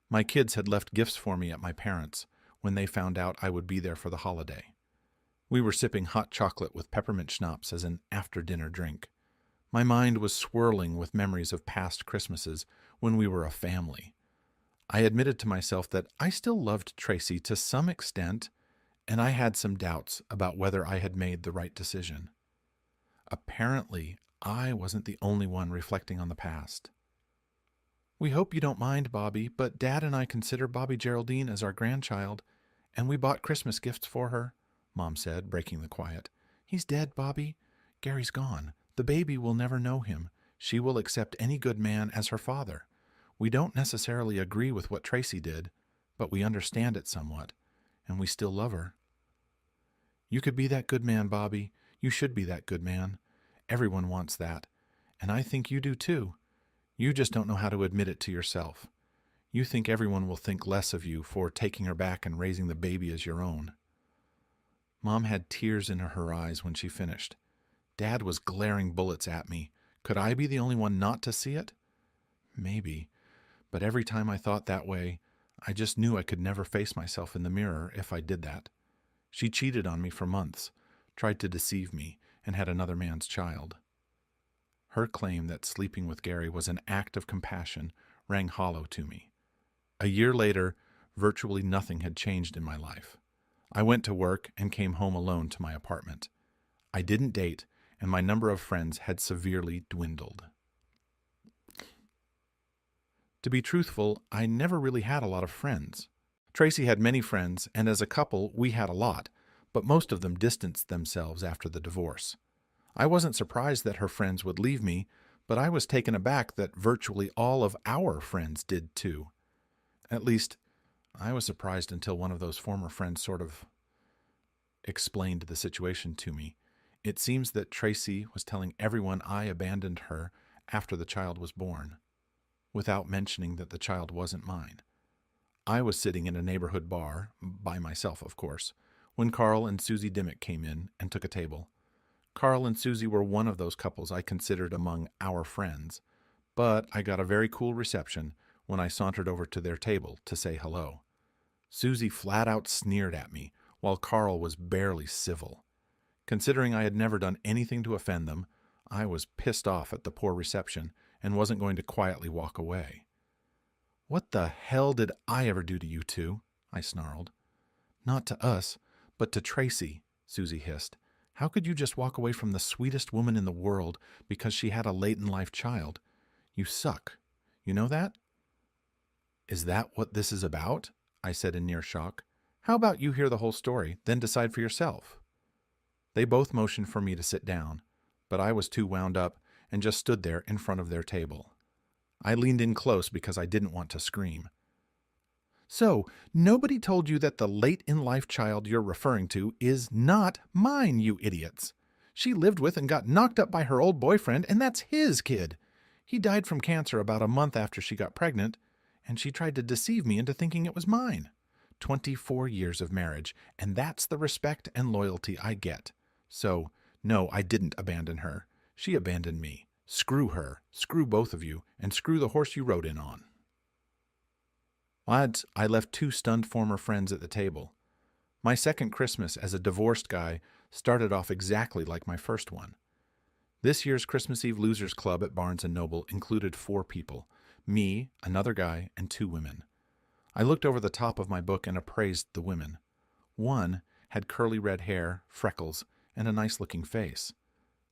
My kids had left gifts for me at my parents' when they found out I would be there for the holiday. We were sipping hot chocolate with peppermint schnapps as an after-dinner drink. My mind was swirling with memories of past Christmases when we were a family. I admitted to myself that I still loved Tracy to some extent, and I had some doubts about whether I had made the right decision. Apparently, I wasn't the only one reflecting on the past. We hope you don't mind, Bobby, but Dad and I consider Bobby Geraldine as our grandchild, and we bought Christmas gifts for her, Mom said, breaking the quiet. He's dead, Bobby. Gary's gone. The baby will never know him. She will accept any good man as her father. We don't necessarily agree with what Tracy did, but we understand it somewhat, and we still love her. You could be that good man, Bobby. You should be that good man. Everyone wants that, and I think you do too. You just don't know how to admit it to yourself. You think everyone will think less of you for taking her back and raising the baby as your own. Mom had tears in her eyes when she finished. Dad was glaring bullets at me. Could I be the only one not to see it? Maybe, but every time I thought that way, I just knew I could never face myself in the mirror if I did that. She cheated on me for months, tried to deceive me, and had another man's child. Her claim that sleeping with Gary was an act of compassion rang hollow to me. A year later, virtually nothing had changed in my life. I went to work and came home alone to my apartment. I didn't date, and my number of friends had severely dwindled. To be truthful, I never really had a lot of friends. Tracy had many friends, and as a couple, we had a lot, but most of them distanced themselves after the divorce. I wasn't surprised that her friends would leave me, but I was taken aback that virtually all of our friends did too. At least, I was surprised until one of those former friends sort of explained the situation to me. It seems that Tracy was telling everyone I abandoned her after the child was born, without mentioning that the child wasn't mine. I was sitting in a neighborhood bar, by myself of course, when Carl and Susie Dimmick came in and took a table. Carl and Susie were one of those couples I considered among our friends, but I got a very cool reception when I sauntered over to their table to say hello. Susie flat out sneered at me, while Carl was barely civil. Considering I had never done anything to offend them, I was pissed off at the poor reception and wasn't going to quietly walk away. "What the hell did I ever do to you two?" I snarled. "Not to us, but to Tracy," Susie hissed. "How could you just walk away from the sweetest woman in the world because she had a late-in-life child? You suck. You know that?" "Is that what this is about?" I said in near shock. "How about you hear the whole story, then decide for yourself?" They both motioned for me to sit down, but I was too wound up and just stood there in front of their table. I leaned in close because I didn't want to scream. "So, nobody told you that the late-in-life child you're referring to is not mine, you idiots. She lived with and got knocked up by her old boyfriend, and that's his kid. He died from cancer about a month after she got pregnant, and she tried to deceive me into thinking it was mine. 24 years of marriage, and that's the respect and loyalty I get. So, No, I didn't abandon her. She abandoned me. Screw her. Screw both of you. And screw the horse you rode in on. Lads, I left 2 stunned former friends at the table. My second Christmas as a divorced guy started off exactly like my first one. This year's Christmas Eve Losers Club at Barnes & Noble included 4 people, me, another guy, and 2 women. I looked over the top of my book and appraised the women. One had curly red hair, freckles, and a nice-looking face.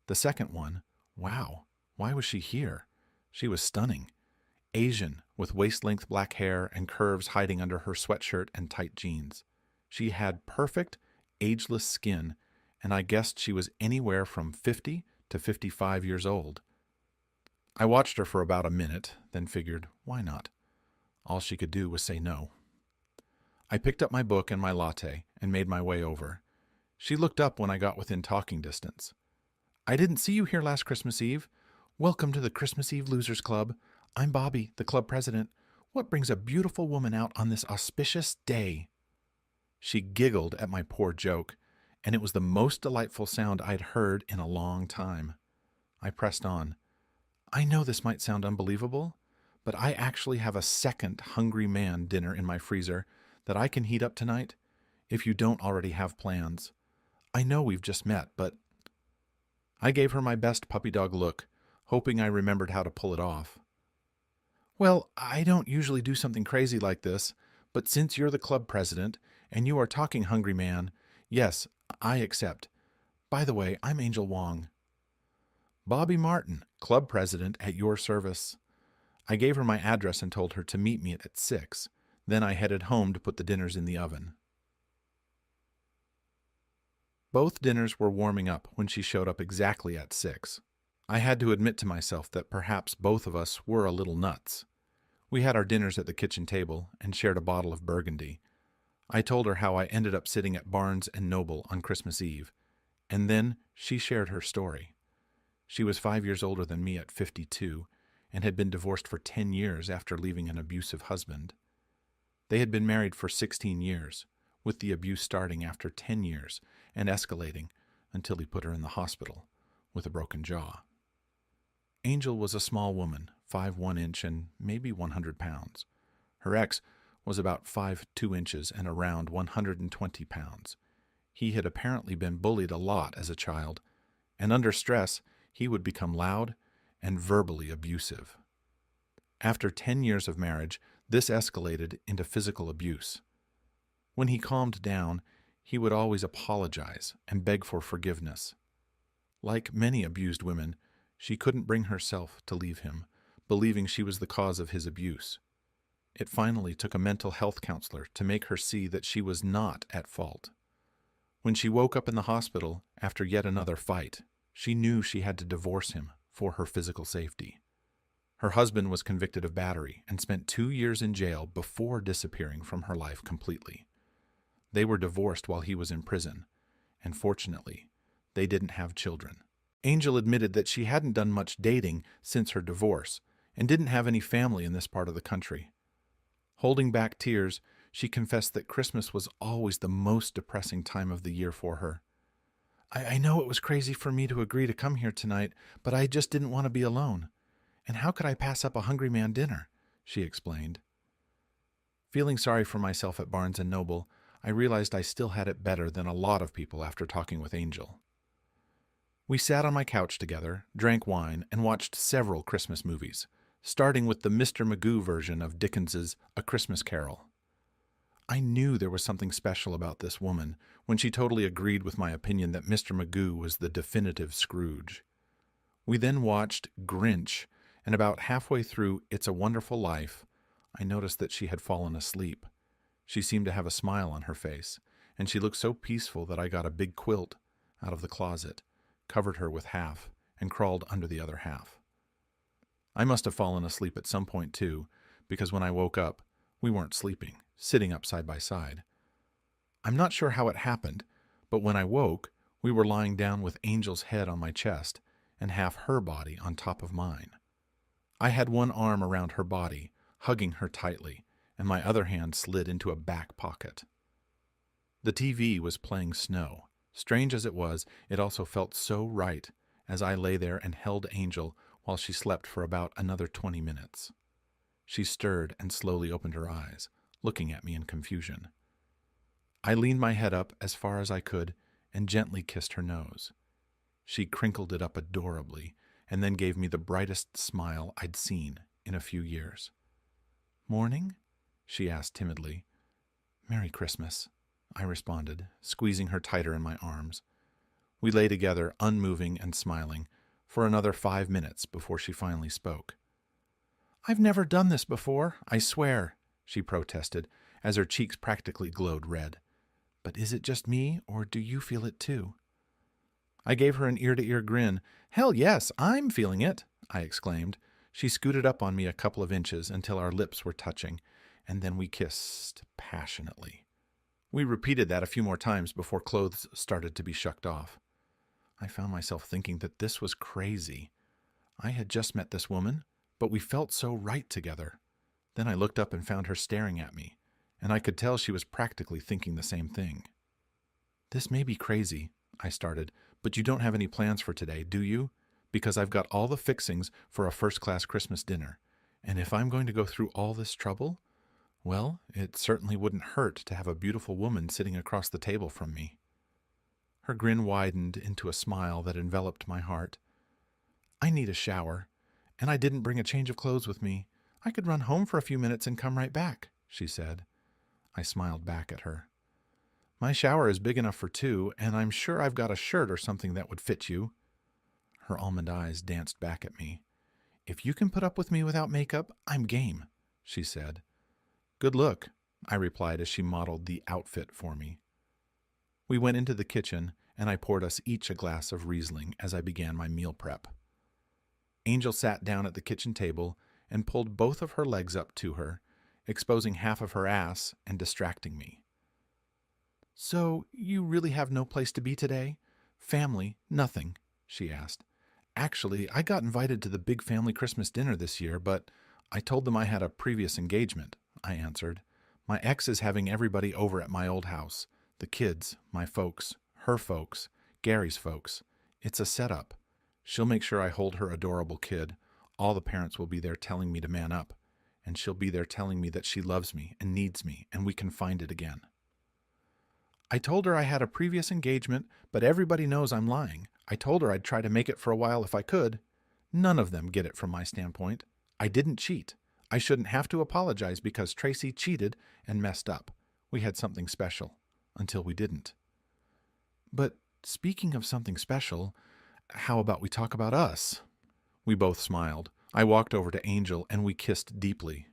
The second one, wow, why was she here? She was stunning. Asian, with waist-length black hair and curves hiding under her sweatshirt and tight jeans. She had perfect, ageless skin, and I guessed she was anywhere from 50 to 55 years old. I watched her for about a minute, then figured, why not? All she could do was say no. I picked up my book and my latte and made my way over. She looked up when I got within talking distance. I didn't see you here last Christmas Eve. Welcome to the Christmas Eve Losers Club. I'm Bobby, the club president. What brings a beautiful woman out on this auspicious day? She giggled at my poor joke, and it was the most delightful sound I'd heard in a long time. I pressed on. I know this might sound unbelievable, but I actually have a second Hungry Man dinner in my freezer that I can heat up tonight, if you don't already have plans. I know we've just met, but... I gave her my best puppy dog look, hoping I remembered how to pull it off. Well, I don't usually do something crazy like this, but since you're the club president, and you are talking Hungry Man, yes, I accept. By the way, I'm Angel Wong. Bobby Martin, club president, at your service. I gave her my address and told her to meet me at 6. Then I headed home to put the dinners in the oven. Both dinners were warming up when she showed up exactly at 6. I had to admit to myself that perhaps both of us were a little nuts. We had our dinners at the kitchen table and shared a bottle of Burgundy. I told her how I ended up sitting at Barnes & Noble on Christmas Eve, and then she shared her story. She was 5 years older than me at 52 and had been divorced for 10 years after leaving an abusive husband. They had been married for 16 years, with the abuse starting after 10 years and escalating until he put her in the hospital with a broken jaw. Angel was a small woman, 5'1" and maybe 100 pounds. Her ex was about 5'2" and around 120 pounds. He had apparently been bullied a lot as a child, and under stress, he would become loud and verbally abusive. After 10 years of marriage, this escalated into physical abuse. When he calmed down, he would always apologize and beg for forgiveness. Like many abused women, she couldn't bring herself to leave him, believing she was the cause of his abuse. It finally took a mental health counselor to make her see that she was not at fault. When she woke up in the hospital after yet another fight, she knew she had to divorce him for her physical safety. Her husband was convicted of battery and spent 2 years in jail before disappearing from her life completely. They were divorced while he was in prison, and fortunately, they didn't have children. Angel admitted that she hadn't done much dating since her divorce and didn't have any family in this part of the country. Holding back tears, she confessed that Christmas was always the most depressing time of the year for her. I know it was crazy for me to agree to come here tonight, but I just didn't want to be alone. And how could I pass up a Hungry Man dinner? She explained. Feeling sorry for myself at Barnes & Noble, I realized I still had it better than a lot of people after talking with Angel. We sat on my couch together, drank wine, and watched several Christmas movies, starting with the Mr. Magoo version of Dickens's A Christmas Carol. I knew there was something special about this woman when she totally agreed with my opinion that Mr. Magoo was the definitive Scrooge. We then watched Grinch, and about halfway through It's a Wonderful Life, I noticed that she had fallen asleep. She seemed to have a smile on her face, and she looked so peaceful that I got a big quilt out of the closet, covered her with half, and crawled under the other half. I must have fallen asleep at some point too, because when I woke up, we weren't sleeping, sitting up side by side. I'm not sure how it happened, but when I woke, we were lying down with Angel's head on my chest and half her body on top of mine. I had one arm around her body, hugging her tightly, and my other hand slid into a back pocket. The TV was playing Snow, Strange as it was, it also felt so right as I lay there and held Angel while she slept for about another 20 minutes. She stirred and slowly opened her eyes, looking at me in confusion. I leaned my head up as far as I could and gently kissed her nose. She crinkled it up adorably and then gave me the brightest smile I'd seen in a few years. "Morning?" she asked timidly. "Merry Christmas," I responded, squeezing her tighter in my arms. We lay together, unmoving and smiling, for another 5 minutes before she finally spoke. "I've never done this before, I swear," she protested, as her cheeks practically glowed red. "But is it just me, or do you feel it too?" I gave her an ear-to-ear grin. "Hell yes, I'm feeling it," I exclaimed. She scooted up on me a couple of inches until our lips were touching, and then we kissed passionately. We repeated that a few more times before clothes started to be shucked off. I found myself thinking that this was crazy. I had just met this woman, but we felt so right together. Then I looked up and found her staring at me, and I could tell she was practically thinking the same thing. "This may be crazy," I started, "but you don't have any plans for today, do you? Because I've got all the fixings for a first-class Christmas dinner, and if I'm going to go through all this trouble, well, it certainly wouldn't hurt to have a beautiful woman sitting across the table from me." Her grin widened into a smile that enveloped my heart. "I need a shower, and I didn't bring a change of clothes with me. I could run home for a few minutes and come right back," she said. I smiled back at her. "My shower is big enough for two, and I'm sure I've got a shirt or something that would fit you." Her almond eyes danced back at me. "If you can put up with me without makeup, I'm game," she said. "Good look," I replied as she modeled the outfit for me. We went into the kitchen, and I poured us each a glass of Riesling as I began my meal prep. Angel sat down at the kitchen table and pulled both of her legs up to her, exposing half of her ass and distracting me. "So, you really have no place to be today? Family, nothing?" she asked. "Actually, I got invited to the big family Christmas dinner this year, but I told them I had a previous engagement," I answered. "My ex is having everybody over at my old house. The kids, my folks, her folks, Gary's folks. It's a setup. She'll make sure I hold her adorable kid. All the parents will be there telling me to man up, and she'll be there telling me that she loves me and needs me, and we can find it again." I told her I had a previous engagement, but everybody knows I'm lying. I told her I'd try to make it for a while if I could. None of them get it from my standpoint. I didn't cheat. I shouldn't have to apologize because Tracy cheated and messed up. We had something special. Until we didn't. "But speaking of something special, how about we talk about us?" We both smiled. I walked over to Angel and we kissed deeply.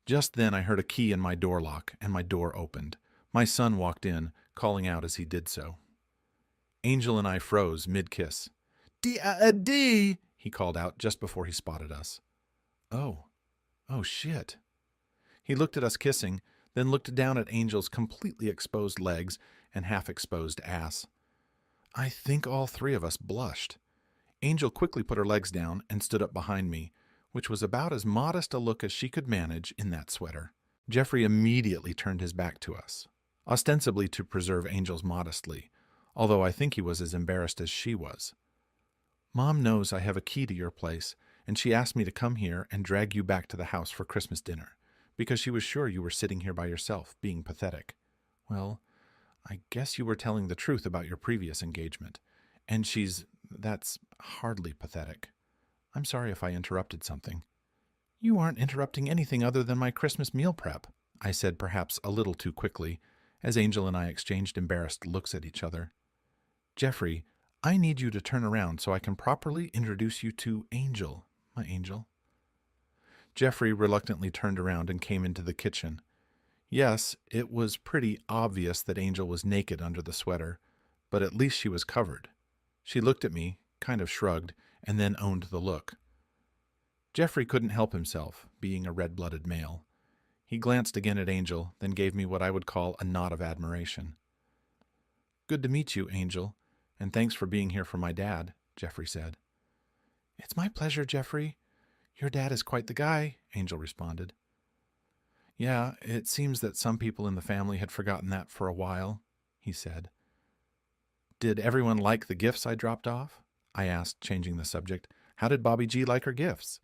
Just then I heard a key in my door lock and my door opened. My son walked in, calling out as he did so. Angel and I froze mid-kiss. "D," he called out just before he spotted us. Oh shit." He looked at us kissing, then looked down at Angel's completely exposed legs and half-exposed ass. I think all three of us blushed. Angel quickly put her legs down and stood up behind me, which was about as modest a look as she could manage in that sweater. Jeffrey immediately turned his back to us, ostensibly to preserve Angel's modesty, although I think he was as embarrassed as she was. "Mom knows I have a key to your place, and she asked me to come here and drag you back to the house for Christmas dinner, because she was sure you were sitting here by yourself, being pathetic. Well, I guess you were telling the truth about your previous engagement, and that's hardly pathetic. I'm sorry if I interrupted something." "You aren't interrupting anything other than my Christmas meal prep," I said perhaps a little too quickly, as Angel and I exchanged embarrassed looks at each other. "Jeffrey, I need you to turn around so I can properly introduce you to Angel, my angel." Jeffrey reluctantly turned around and came into the kitchen. Yes, it was pretty obvious that Angel was naked under the sweater, but at least she was covered. She looked at me, kind of shrugged, and then owned the look. Jeffrey couldn't help himself, being a red-blooded male. He glanced again at Angel, then gave me what I would call a nod of admiration. "Good to meet you, Angel, and thanks for being here for my dad," Jeffrey said. "It's my pleasure, Jeffrey. Your dad is quite the guy," Angel responded. "Yeah, it seems that some people in the family had forgotten that for a while," he said. Did everyone like the gifts I dropped off? I asked, changing the subject. How did Bobby G like her gifts?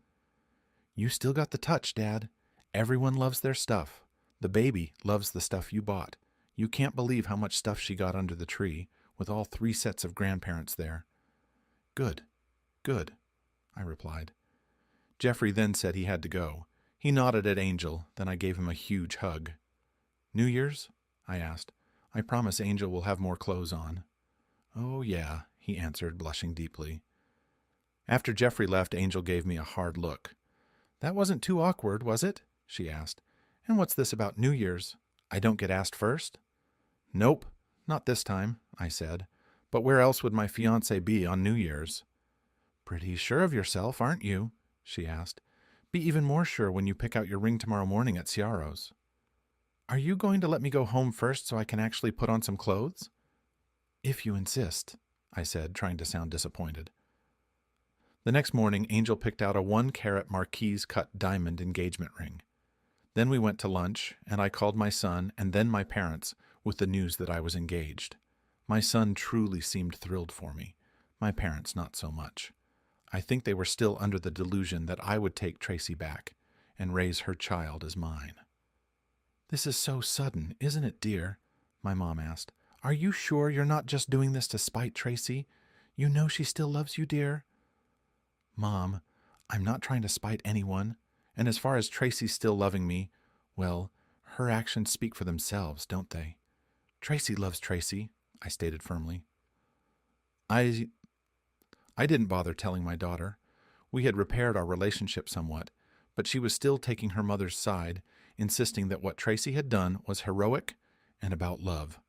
You still got the touch, Dad. Everyone loves their stuff. The baby loves the stuff you bought. You can't believe how much stuff she got under the tree, with all 3 sets of grandparents there. Good, good, I replied. Jeffrey then said he had to go. He nodded at Angel, then I gave him a huge hug. New Year's? I asked. I promise Angel will have more clothes on. Oh, yeah, he answered, blushing deeply. After Jeffrey left, Angel gave me a hard look. That wasn't too awkward, was it? She asked. And what's this about New Year's? I don't get asked first? Nope, not this time, I said. But where else would my fiancé be on New Year's? Pretty sure of yourself, aren't you? She asked. Be even more sure when you pick out your ring tomorrow morning at Ciaro's. Are you going to let me go home first so I can actually put on some clothes? If you insist, I said, trying to sound disappointed. The next morning, Angel picked out a 1-carat marquise-cut diamond engagement ring. Then we went to lunch, and I called my son and then my parents with the news that I was engaged. My son truly seemed thrilled for me. My parents not so much. I think they were still under the delusion that I would take Tracy back and raise her child as mine. This is so sudden, isn't it, dear? My mom asked. Are you sure you're not just doing this to spite Tracy? You know she still loves you, dear? Mom, I'm not trying to spite anyone, and as far as Tracy still loving me, well, her actions speak for themselves, don't they? Tracy loves Tracy, I stated firmly. I didn't bother telling my daughter. We had repaired our relationship somewhat, but she was still taking her mother's side, insisting that what Tracy had done was heroic and about love.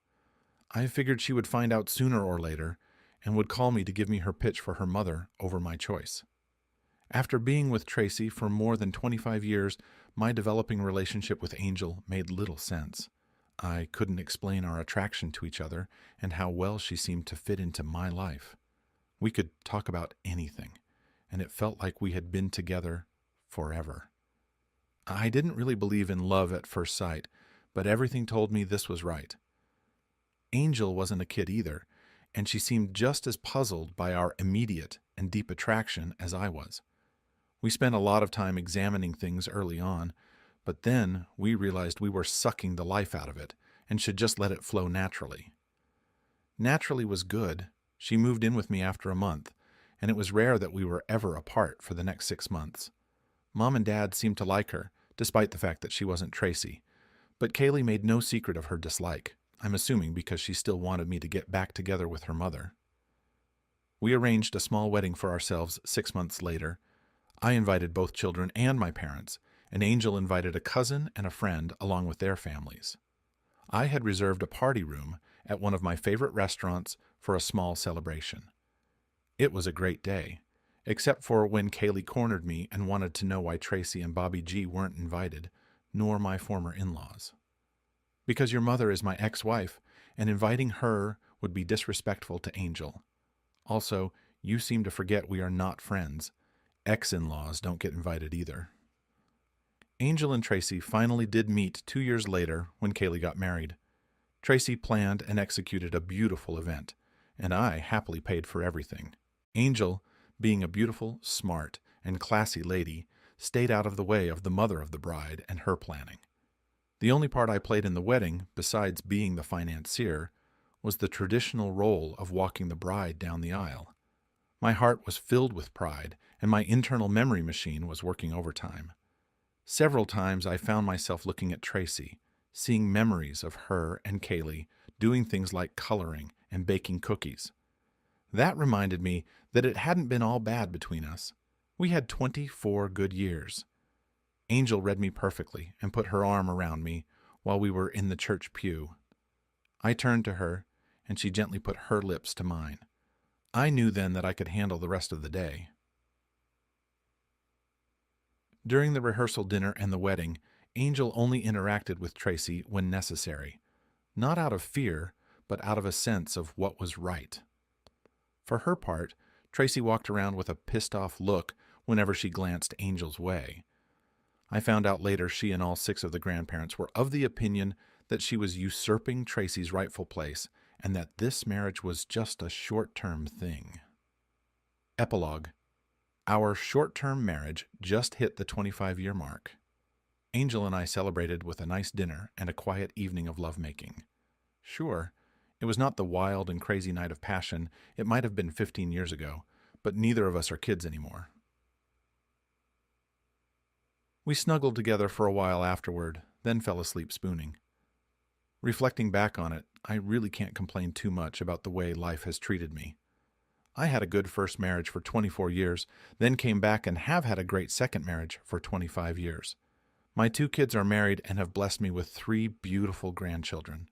I figured she would find out sooner or later and would call me to give me her pitch for her mother over my choice. After being with Tracy for more than 25 years, my developing relationship with Angel made little sense. I couldn't explain our attraction to each other and how well she seemed to fit into my life. We could talk about anything, and it felt like we had been together forever. I didn't really believe in love at first sight, but everything told me this was right. Angel wasn't a kid either, and she seemed just as puzzled by our immediate and deep attraction as I was. We spent a lot of time examining things early on, but then we realized we were sucking the life out of it and should just let it flow naturally. Naturally was good. She moved in with me after a month, and it was rare that we were ever apart for the next 6 months. Mom and Dad seemed to like her, despite the fact that she wasn't Tracy, but Kaylee made no secret of her dislike. I'm assuming because she still wanted me to get back together with her mother. We arranged a small wedding for ourselves 6 months later. I invited both children and my parents, and Angel invited a cousin and a friend along with their families. I had reserved a party room at one of my favorite restaurants for a small celebration. It was a great day, except for when Kaylee cornered me and wanted to know why Tracy and Bobby G weren't invited, nor my former in-laws. Because your mother is my ex-wife, and inviting her would be disrespectful to Angel. Also, you seem to forget we are not friends. Ex-in-laws don't get invited either. Angel and Tracy finally did meet 2 years later when Kaylee got married. Tracy planned and executed a beautiful event, and I happily paid for everything. Angel, being a beautiful, smart, and classy lady, stayed out of the way of the mother of the bride and her planning. The only part I played in the wedding, besides being the financier, was the traditional role of walking the bride down the aisle. My heart was filled with pride, and my internal memory machine was working overtime. Several times I found myself looking at Tracy, seeing memories of her and Kaylee doing things like coloring and baking cookies. That reminded me that it hadn't been all bad between us. We had 24 good years. Angel read me perfectly and put her arm around me while we were in the church pew. I turned to her, and she gently put her lips to mine. I knew then that I could handle the rest of the day. During the rehearsal dinner and the wedding, Angel only interacted with Tracy when necessary, not out of fear, but out of a sense of what was right. For her part, Tracy walked around with a pissed-off look whenever she glanced Angel's way. I found out later she and all 6 of the grandparents were of the opinion that she was usurping Tracy's rightful place and that this marriage was just a short-term thing. Epilogue. Our short-term marriage just hit the 25-year mark. Angel and I celebrated with a nice dinner and a quiet evening of lovemaking. Sure, it was not the wild and crazy night of passion it might have been 15 years ago, but neither of us are kids anymore. We snuggled together for a while afterward, then fell asleep spooning. Reflecting back on it, I really can't complain too much about the way life has treated me. I had a good first marriage for 24 years, then came back and have had a great second marriage for 25 years. My 2 kids are married and have blessed me with 3 beautiful grandchildren.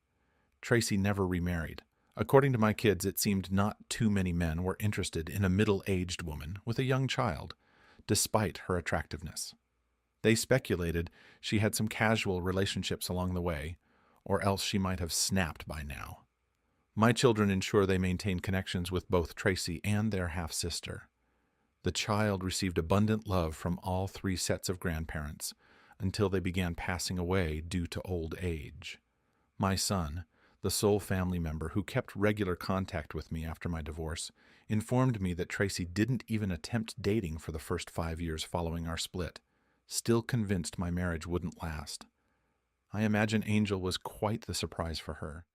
Tracy never remarried. According to my kids, it seemed not too many men were interested in a middle-aged woman with a young child, despite her attractiveness. They speculated she had some casual relationships along the way, or else she might have snapped by now. My children ensure they maintain connections with both Tracy and their half-sister. The child received abundant love from all 3 sets of grandparents until they began passing away due to old age. My son, the sole family member who kept regular contact with me after my divorce, informed me that Tracy didn't even attempt dating for the first 5 years following our split, still convinced my marriage wouldn't last. I imagine Angel was quite the surprise for her.